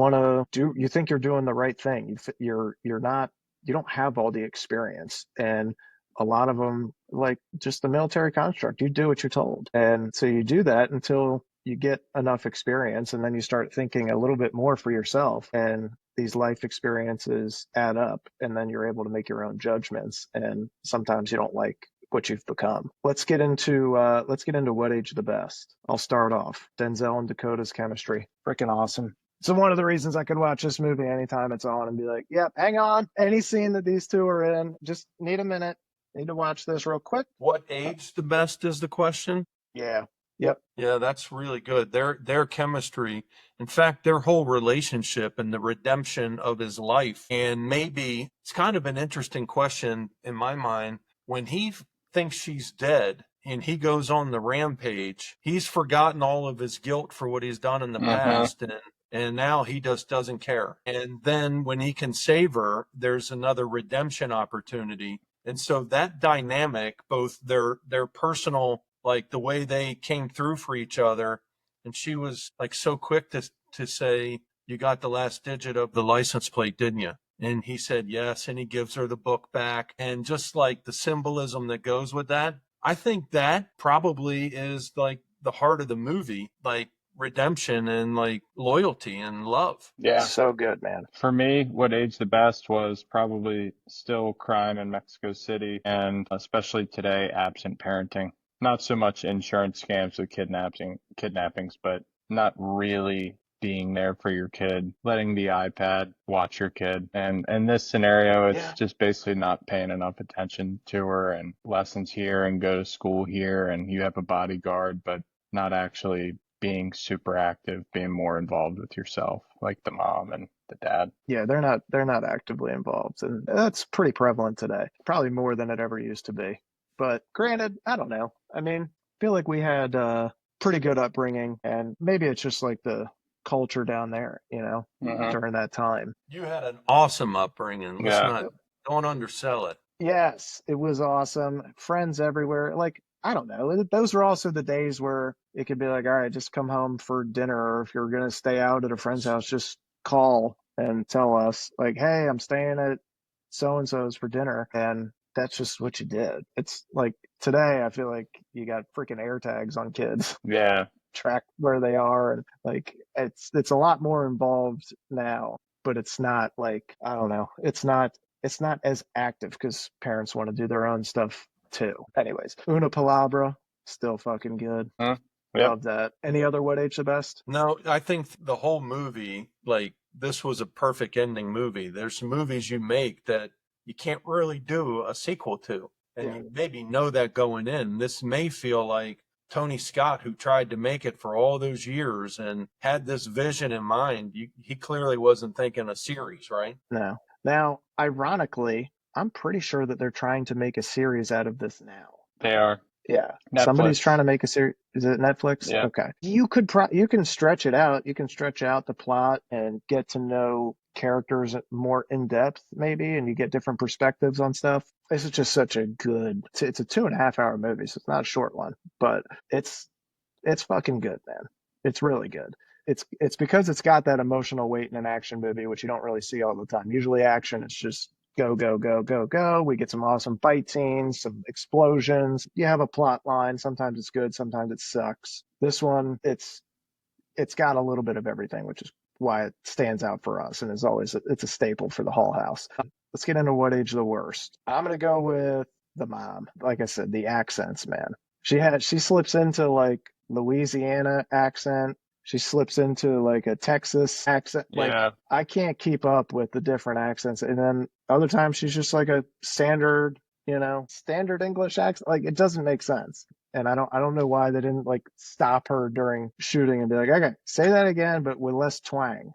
think you're doing the right thing. You don't have all the experience. And a lot of them, like just the military construct, you do what you're told. And so you do that until you get enough experience, and then you start thinking a little bit more for yourself, and these life experiences add up, and then you're able to make your own judgments, and sometimes you don't like what you've become. Let's get into what age the best. I'll start off. Denzel and Dakota's chemistry. Freaking awesome. So one of the reasons I could watch this movie anytime it's on and be like, yep, hang on. Any scene that these two are in, just need a minute. Need to watch this real quick. What age the best is the question? Yeah. Yep. Yeah, that's really good. Their chemistry, in fact, their whole relationship and the redemption of his life. And maybe it's kind of an interesting question in my mind. When he thinks she's dead and he goes on the rampage, he's forgotten all of his guilt for what he's done in the past. And now he just doesn't care. And then when he can save her, there's another redemption opportunity. And so that dynamic, both their personal, like the way they came through for each other. And she was like so quick to say, you got the last digit of the license plate, didn't you? And he said, yes. And he gives her the book back. And just like the symbolism that goes with that, I think that probably is like the heart of the movie. Like redemption and like loyalty and love. Yeah. So good, man. For me, what aged the best was probably still crime in Mexico City, and especially today, absent parenting. Not so much insurance scams with kidnappings, but not really being there for your kid, letting the iPad watch your kid. And in this scenario, it's just basically not paying enough attention to her, and lessons here and go to school here, and you have a bodyguard, but not actually being super active, being more involved with yourself, like the mom and the dad. Yeah, they're not actively involved, and that's pretty prevalent today. Probably more than it ever used to be. But granted, I don't know. I mean, I feel like we had pretty good upbringing, and maybe it's just like the culture down there, during that time. You had an awesome upbringing. Yeah. Don't undersell it. Yes, it was awesome. Friends everywhere. Like, I don't know. Those were also the days where it could be like, all right, just come home for dinner, or if you're gonna stay out at a friend's house, just call and tell us, like, hey, I'm staying at so and so's for dinner, and that's just what you did. It's like today, I feel like you got freaking air tags on kids, Yeah. track where they are, and like it's a lot more involved now, but it's not like, I don't know, it's not as active because parents want to do their own stuff too. Anyways, Una Palabra, still fucking good. Yep. Love that. Any other what age the best? No, I think the whole movie, like, this was a perfect ending movie. There's some movies you make that you can't really do a sequel to, and you maybe know that going in. This may feel like Tony Scott, who tried to make it for all those years and had this vision in mind. He clearly wasn't thinking a series, right? No. Now, ironically, I'm pretty sure that they're trying to make a series out of this now. They are. Yeah. Netflix. Somebody's trying to make a series. Is it Netflix? Yeah. Okay. You can stretch it out. You can stretch out the plot and get to know characters more in depth, maybe, and you get different perspectives on stuff. This is just such a good. It's a 2.5 hour movie, so it's not a short one, but it's fucking good, man. It's really good. It's because it's got that emotional weight in an action movie, which you don't really see all the time. Usually action, it's just go, go, go, go, go. We get some awesome fight scenes, some explosions. You have a plot line. Sometimes it's good, sometimes it sucks. This one, it's got a little bit of everything, which is why it stands out for us and is always it's a staple for the Hall House. Let's get into what age the worst. I'm gonna go with the mom. Like I said, the accents, man. She slips into like Louisiana accent. She slips into like a Texas accent. Like, Yeah. I can't keep up with the different accents. And then other times she's just like a standard English accent. Like, it doesn't make sense. And I don't know why they didn't like stop her during shooting and be like, okay, say that again, but with less twang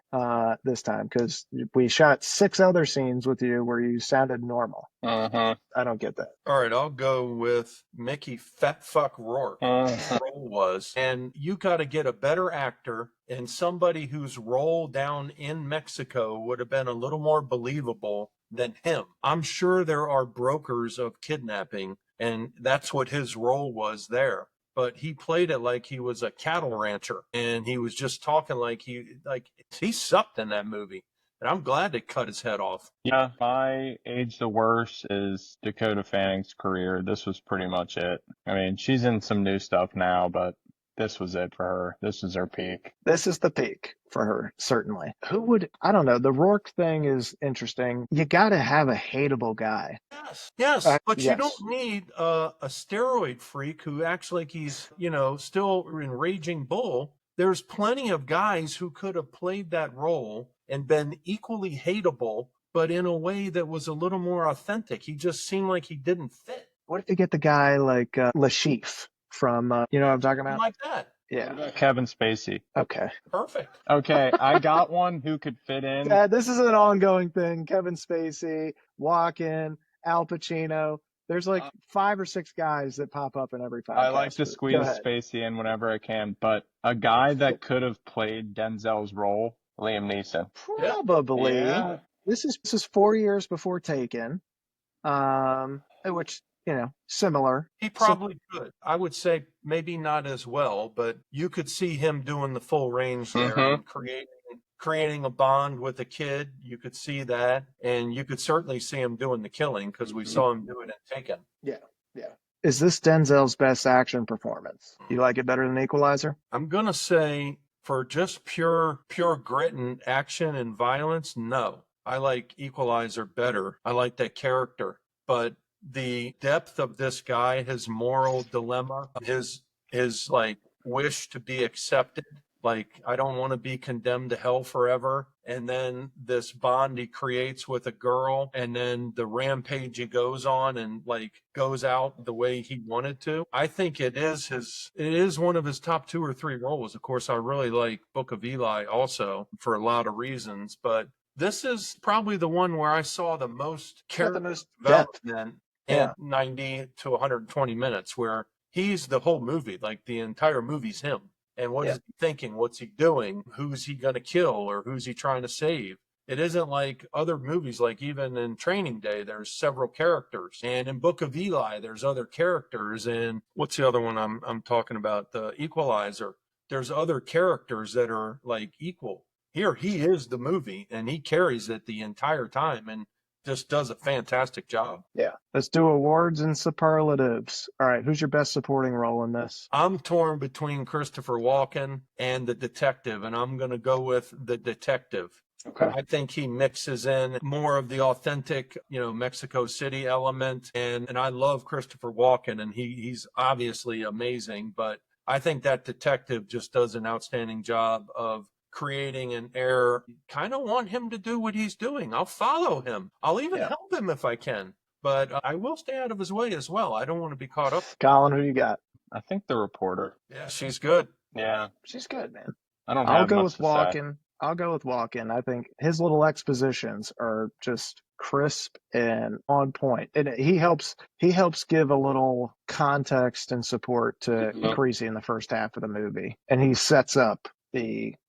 this time, because we shot 6 other scenes with you where you sounded normal. Uh-huh. I don't get that. All right, I'll go with Mickey Fat Fuck Rourke. Uh-huh. Role was, and you got to get a better actor and somebody whose role down in Mexico would have been a little more believable than him. I'm sure there are brokers of kidnapping, and that's what his role was there. But he played it like he was a cattle rancher, and he was just talking like he sucked in that movie. And I'm glad they cut his head off. Yeah, my age the worst is Dakota Fanning's career. This was pretty much it. I mean, she's in some new stuff now, but this was it for her. This is her peak. This is the peak for her, certainly. I don't know. The Rourke thing is interesting. You got to have a hateable guy. Yes, but yes. you don't need a steroid freak who acts like he's, still in Raging Bull. There's plenty of guys who could have played that role and been equally hateable, but in a way that was a little more authentic. He just seemed like he didn't fit. What if you get the guy like Lashif from, you know what I'm talking about? Like that. Yeah. Kevin Spacey. Okay. Perfect. Okay, I got one who could fit in. This is an ongoing thing. Kevin Spacey, Walken, Al Pacino. There's like 5 or 6 guys that pop up in every podcast. I like to squeeze Spacey in whenever I can, but a guy that could have played Denzel's role, Liam Neeson. Probably. Yeah. This is 4 years before Taken, which, similar. He probably could. I would say maybe not as well, but you could see him doing the full range there and creating a bond with a kid. You could see that, and you could certainly see him doing the killing because we saw him do it in Taken. Yeah. Is this Denzel's best action performance? You like it better than Equalizer? I'm going to say For just pure grit and action and violence, no. I like Equalizer better. I like that character. But the depth of this guy, his moral dilemma, his like wish to be accepted, like I don't want to be condemned to hell forever, and then this bond he creates with a girl, and then the rampage he goes on and like goes out the way he wanted to. I think it is one of his top 2 or 3 roles. Of course, I really like Book of Eli also for a lot of reasons, but this is probably the one where I saw the most Got the character most depth. development in Yeah. 90 to 120 minutes, where he's the whole movie, like the entire movie's him. And what is he thinking? What's he doing? Who's he going to kill, or who's he trying to save? It isn't like other movies, like even in Training Day, there's several characters. And in Book of Eli, there's other characters. And what's the other one I'm talking about? The Equalizer. There's other characters that are like equal. Here, he is the movie, and he carries it the entire time and just does a fantastic job. Yeah. Let's do awards and superlatives. All right. Who's your best supporting role in this? I'm torn between Christopher Walken and the detective, and I'm going to go with the detective. Okay. I think he mixes in more of the authentic, Mexico City element. And I love Christopher Walken, and he's obviously amazing. But I think that detective just does an outstanding job of creating an air. Kind of want him to do what he's doing. I'll follow him. I'll even help him if I can. But I will stay out of his way as well. I don't want to be caught up. Colin, who you got? I think the reporter. Yeah, she's good. Yeah. She's good, man. I'll go with Walken. I'll go with Walken. I think his little expositions are just crisp and on point. And he helps give a little context and support to Creasy in the first half of the movie. And he sets up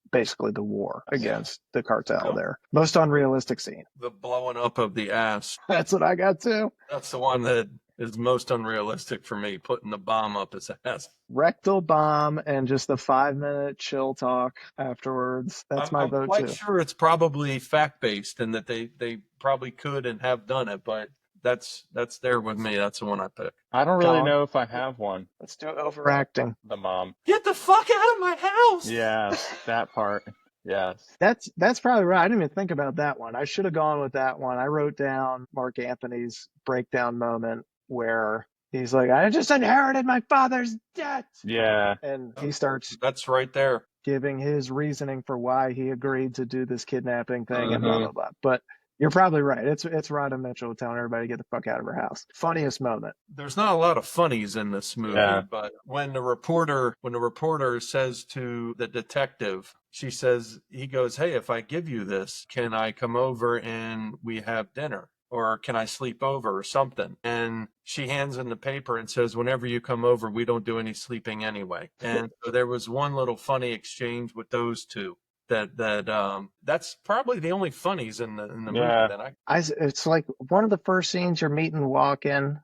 basically the war against the cartel there. Most unrealistic scene. The blowing up of the ass. That's what I got too. That's the one that is most unrealistic for me, putting the bomb up his ass. Rectal bomb and just the 5-minute chill talk afterwards. That's my vote too. I'm quite sure it's probably fact-based and that they probably could and have done it, but that's there with me. That's the one I pick. I don't really know if I have one. Let's do overacting. The mom. Get the fuck out of my house! Yes, that part. Yes. That's probably right. I didn't even think about that one. I should have gone with that one. I wrote down Mark Anthony's breakdown moment where he's like, I just inherited my father's debt. Yeah. And he starts That's right there. giving his reasoning for why he agreed to do this kidnapping thing and blah, blah, blah. But you're probably right. It's Rhonda Mitchell telling everybody to get the fuck out of her house. Funniest moment. There's not a lot of funnies in this movie, but when the reporter says to the detective, he goes, hey, if I give you this, can I come over and we have dinner? Or can I sleep over or something? And she hands in the paper and says, whenever you come over, we don't do any sleeping anyway. And so there was one little funny exchange with those two. That's probably the only funnies in the movie that it's like one of the first scenes you're meeting Walken,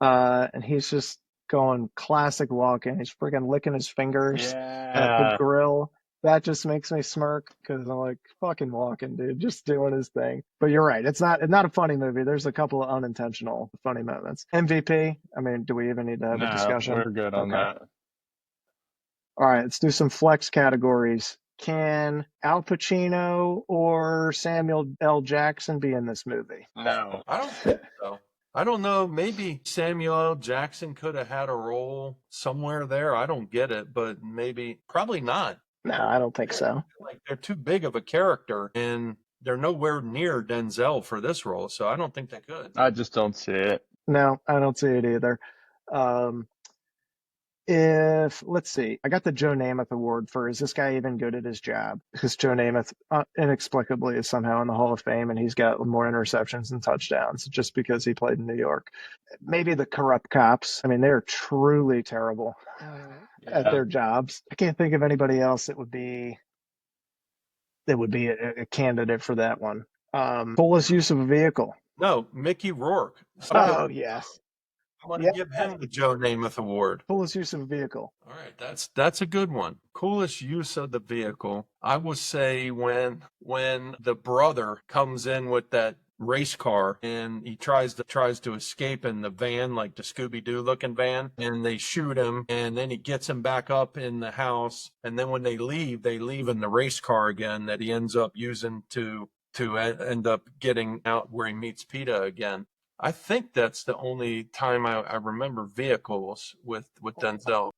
and he's just going classic Walken. He's freaking licking his fingers at the grill. That just makes me smirk because I'm like, fucking Walken, dude, just doing his thing. But you're right. It's not a funny movie. There's a couple of unintentional funny moments. MVP. I mean, do we even need to have a discussion? We're good on that. All right, let's do some flex categories. Can Al Pacino or Samuel L. Jackson be in this movie? No. I don't think so. I don't know. Maybe Samuel L. Jackson could have had a role somewhere there. I don't get it, but probably not. No, I don't think so. Like they're too big of a character, and they're nowhere near Denzel for this role, so I don't think they could. I just don't see it. No, I don't see it either. Let's see, I got the Joe Namath Award for is this guy even good at his job? Because Joe Namath inexplicably is somehow in the Hall of Fame and he's got more interceptions and touchdowns just because he played in New York. Maybe the corrupt cops. I mean, they're truly terrible at their jobs. I can't think of anybody else that would be a candidate for that one. Fullest use of a vehicle. No, Mickey Rourke. Oh, yes. I want to give him the Joe Namath Award. Coolest use of a vehicle. All right, that's a good one. Coolest use of the vehicle. I would say when the brother comes in with that race car, and he tries to escape in the van, like the Scooby-Doo looking van, and they shoot him, and then he gets him back up in the house, and then when they leave in the race car again that he ends up using to end up getting out where he meets PETA again. I think that's the only time I remember vehicles with Denzel.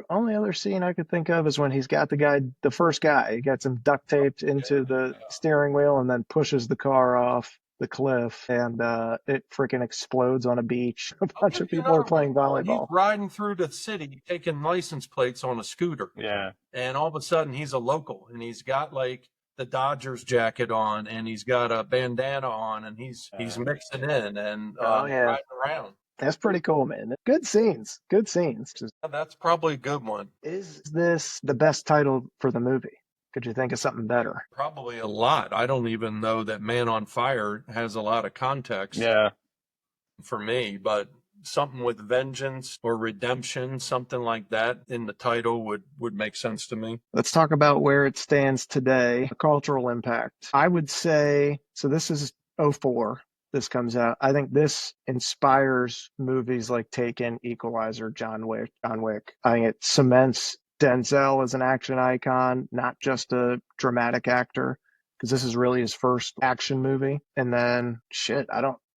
Only other scene I could think of is when he's got the first guy, he gets him duct taped into the steering wheel and then pushes the car off the cliff, and it freaking explodes on a beach. A bunch of people are playing volleyball. He's riding through the city, taking license plates on a scooter. Yeah. And all of a sudden he's a local, and he's got like the Dodgers jacket on, and he's got a bandana on, and he's mixing in and riding around. That's pretty cool, man. Good scenes. That's probably a good one. Is this the best title for the movie? Could you think of something better? Probably a lot. I don't even know that Man on Fire has a lot of context for me, but something with vengeance or redemption, something like that in the title would make sense to me. Let's talk about where it stands today, the cultural impact. I would say, so this is 04. This comes out. I think this inspires movies like Taken, Equalizer, John Wick. I think it cements Denzel as an action icon, not just a dramatic actor, because this is really his first action movie. And then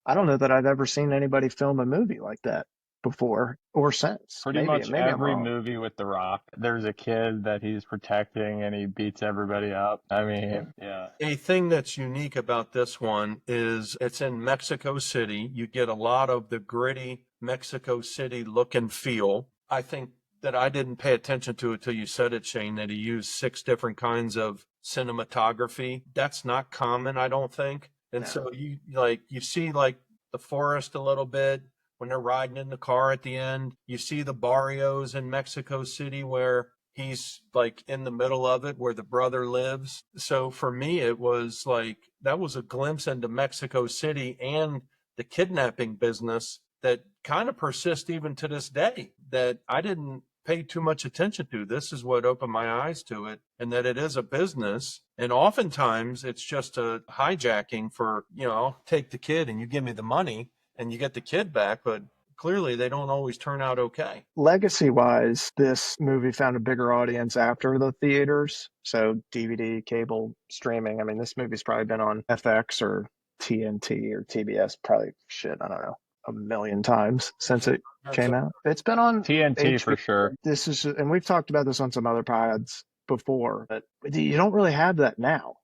I don't know that I've ever seen anybody film a movie like that before or since. Pretty much every movie with The Rock, there's a kid that he's protecting and he beats everybody up. I mean, yeah. A thing that's unique about this one is it's in Mexico City. You get a lot of the gritty Mexico City look and feel. I think that I didn't pay attention to it till you said it, Shane, that he used 6 different kinds of cinematography. That's not common, I don't think. And so you see like the forest a little bit when they're riding in the car at the end. You see the barrios in Mexico City where he's like in the middle of it, where the brother lives. So for me, it was like that was a glimpse into Mexico City and the kidnapping business that kind of persists even to this day, that I didn't pay too much attention to. This is what opened my eyes to it, and that it is a business. And oftentimes it's just a hijacking for, I'll take the kid and you give me the money and you get the kid back. But clearly they don't always turn out okay. Legacy-wise, this movie found a bigger audience after the theaters. So DVD, cable, streaming. I mean, this movie's probably been on FX or TNT or TBS, probably, I don't know, a million times since it came out. It's been on TNT for sure. This is, and we've talked about this on some other pods before, but you don't really have that now.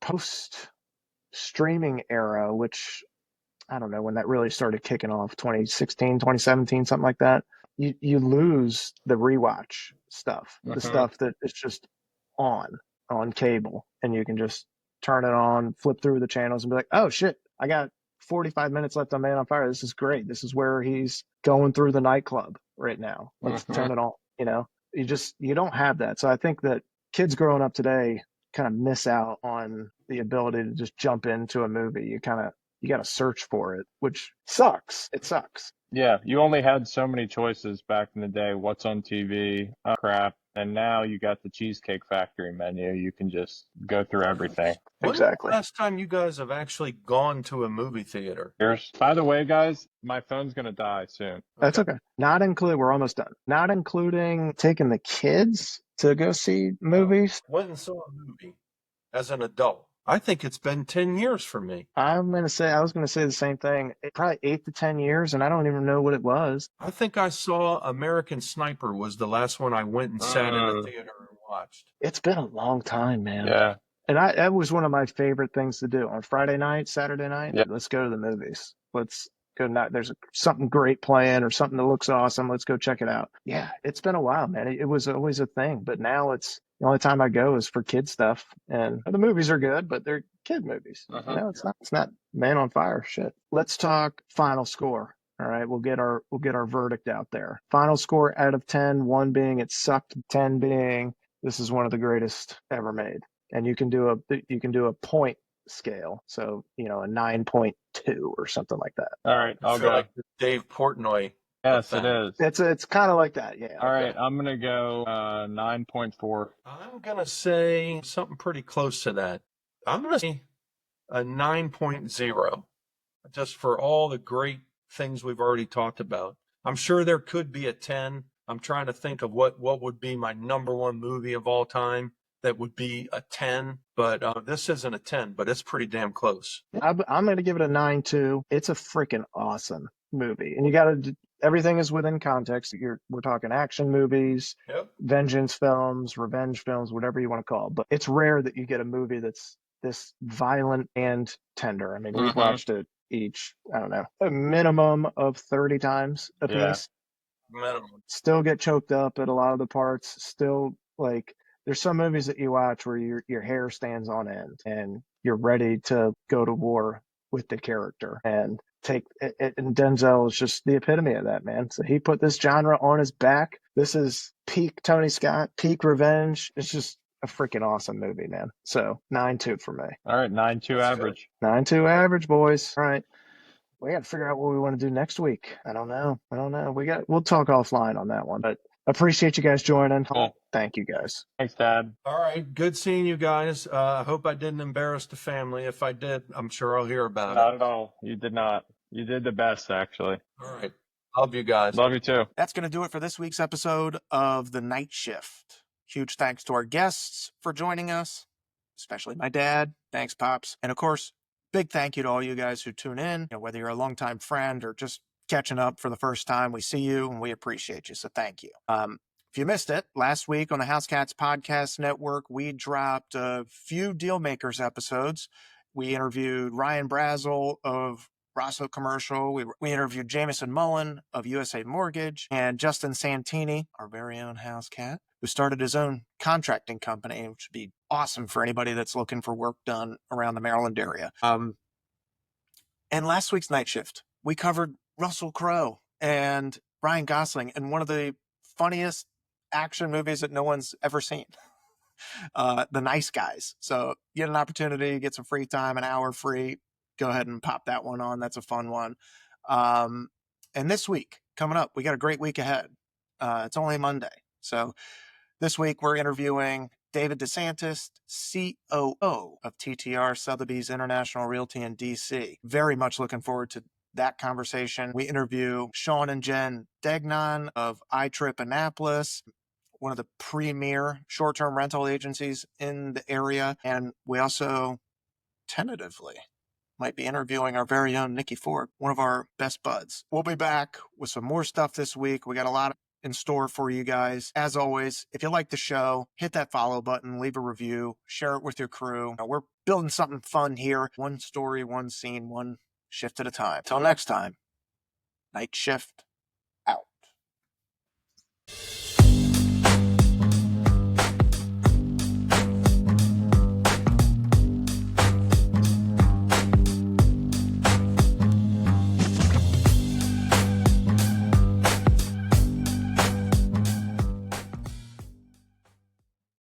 Post streaming era, which I don't know when that really started kicking off, 2016, 2017, something like that. You lose the rewatch stuff, the stuff that is just on cable, and you can just turn it on, flip through the channels, and be like, oh shit, I got 45 minutes left on Man on Fire. This is great. This is where he's going through the nightclub right now. Let's turn it on. You don't have that. So I think that kids growing up today kind of miss out on the ability to just jump into a movie. You got to search for it, which sucks. It sucks. Yeah, you only had so many choices back in the day. What's on TV? Crap. And now you got the Cheesecake Factory menu. You can just go through everything. Exactly. When's the last time you guys have actually gone to a movie theater? By the way, guys, my phone's going to die soon. That's okay. We're almost done. Not including taking the kids to go see movies. Went and saw a movie as an adult. I think it's been 10 years for me. I was going to say the same thing. Probably 8 to 10 years, and I don't even know what it was. I think I saw American Sniper was the last one I went and sat in the theater and watched. It's been a long time, man. Yeah. And that was one of my favorite things to do on Friday night, Saturday night. Yep. Let's go to the movies. Let's go. There's something great playing or something that looks awesome. Let's go check it out. Yeah, it's been a while, man. It was always a thing, but now it's the only time I go is for kid stuff. And the movies are good, but they're kid movies. It's not Man on Fire shit. Let's talk final score. All right, we'll get our verdict out there. Final score out of 10, 1 being it sucked, 10 being this is one of the greatest ever made. And you can do a point scale, so a 9.2 or something like that. All right, I'll go. Like Dave Portnoy. Yes, it is. It's kind of like that, yeah. All right, I'm gonna go 9.4. I'm gonna say something pretty close to that. I'm gonna say a 9.0. just for all the great things we've already talked about. I'm sure there could be a 10. I'm trying to think of what would be my number one movie of all time that would be a 10, but this isn't a 10, but it's pretty damn close. I'm going to give it a 9 too. It's a freaking awesome movie. And you got to, everything is within context. We're talking action movies, Yep. vengeance films, revenge films, whatever you want to call it. But it's rare that you get a movie that's this violent and tender. I mean, we've watched it each, I don't know, a minimum of 30 times a piece. Minimum. Still get choked up at a lot of the parts. Still, like, there's some movies that you watch where your hair stands on end and you're ready to go to war with the character and take it. And Denzel is just the epitome of that, man. So he put this genre on his back. This is peak Tony Scott, peak revenge. It's just a freaking awesome movie, man. So 9-2 for me. All right, 9-2 average. 9-2 average, boys. All right. We got to figure out what we want to do next week. I don't know. We'll talk offline on that one, but appreciate you guys joining. Cool. Thank you guys. Thanks, Dad. All right. Good seeing you guys. I hope I didn't embarrass the family. If I did, I'm sure I'll hear about Not it. at all. You did not. You did the best, actually. All right. Love you guys. Love you too. That's going to do it for this week's episode of The Night Shift. Huge thanks to our guests for joining us, especially my dad. Thanks, Pops. And of course, big thank you to all you guys who tune in. Whether you're a longtime friend or just catching up for the first time, we see you and we appreciate you. So thank you. If you missed it, last week on the House Cats Podcast Network, we dropped a few Dealmakers episodes. We interviewed Ryan Brazel of Rosso Commercial. We interviewed Jameson Mullen of USA Mortgage and Justin Santini, our very own house cat, who started his own contracting company, which would be awesome for anybody that's looking for work done around the Maryland area. And last week's Night Shift, we covered Russell Crowe and Ryan Gosling in one of the funniest action movies that no one's ever seen. The Nice Guys. So you get an opportunity, get some free time, an hour free, go ahead and pop that one on. That's a fun one. And this week, coming up, we got a great week ahead. It's only Monday. So this week, we're interviewing David DeSantis, COO of TTR Sotheby's International Realty in D.C. Very much looking forward to that conversation. We interview Sean and Jen Degnan of iTrip Annapolis, one of the premier short-term rental agencies in the area. And we also tentatively might be interviewing our very own Nikki Ford, one of our best buds. We'll be back with some more stuff this week. We got a lot in store for you guys. As always, if you like the show, hit that follow button, leave a review, share it with your crew. We're building something fun here. One story, one scene, one shift at a time. Till next time, Night Shift.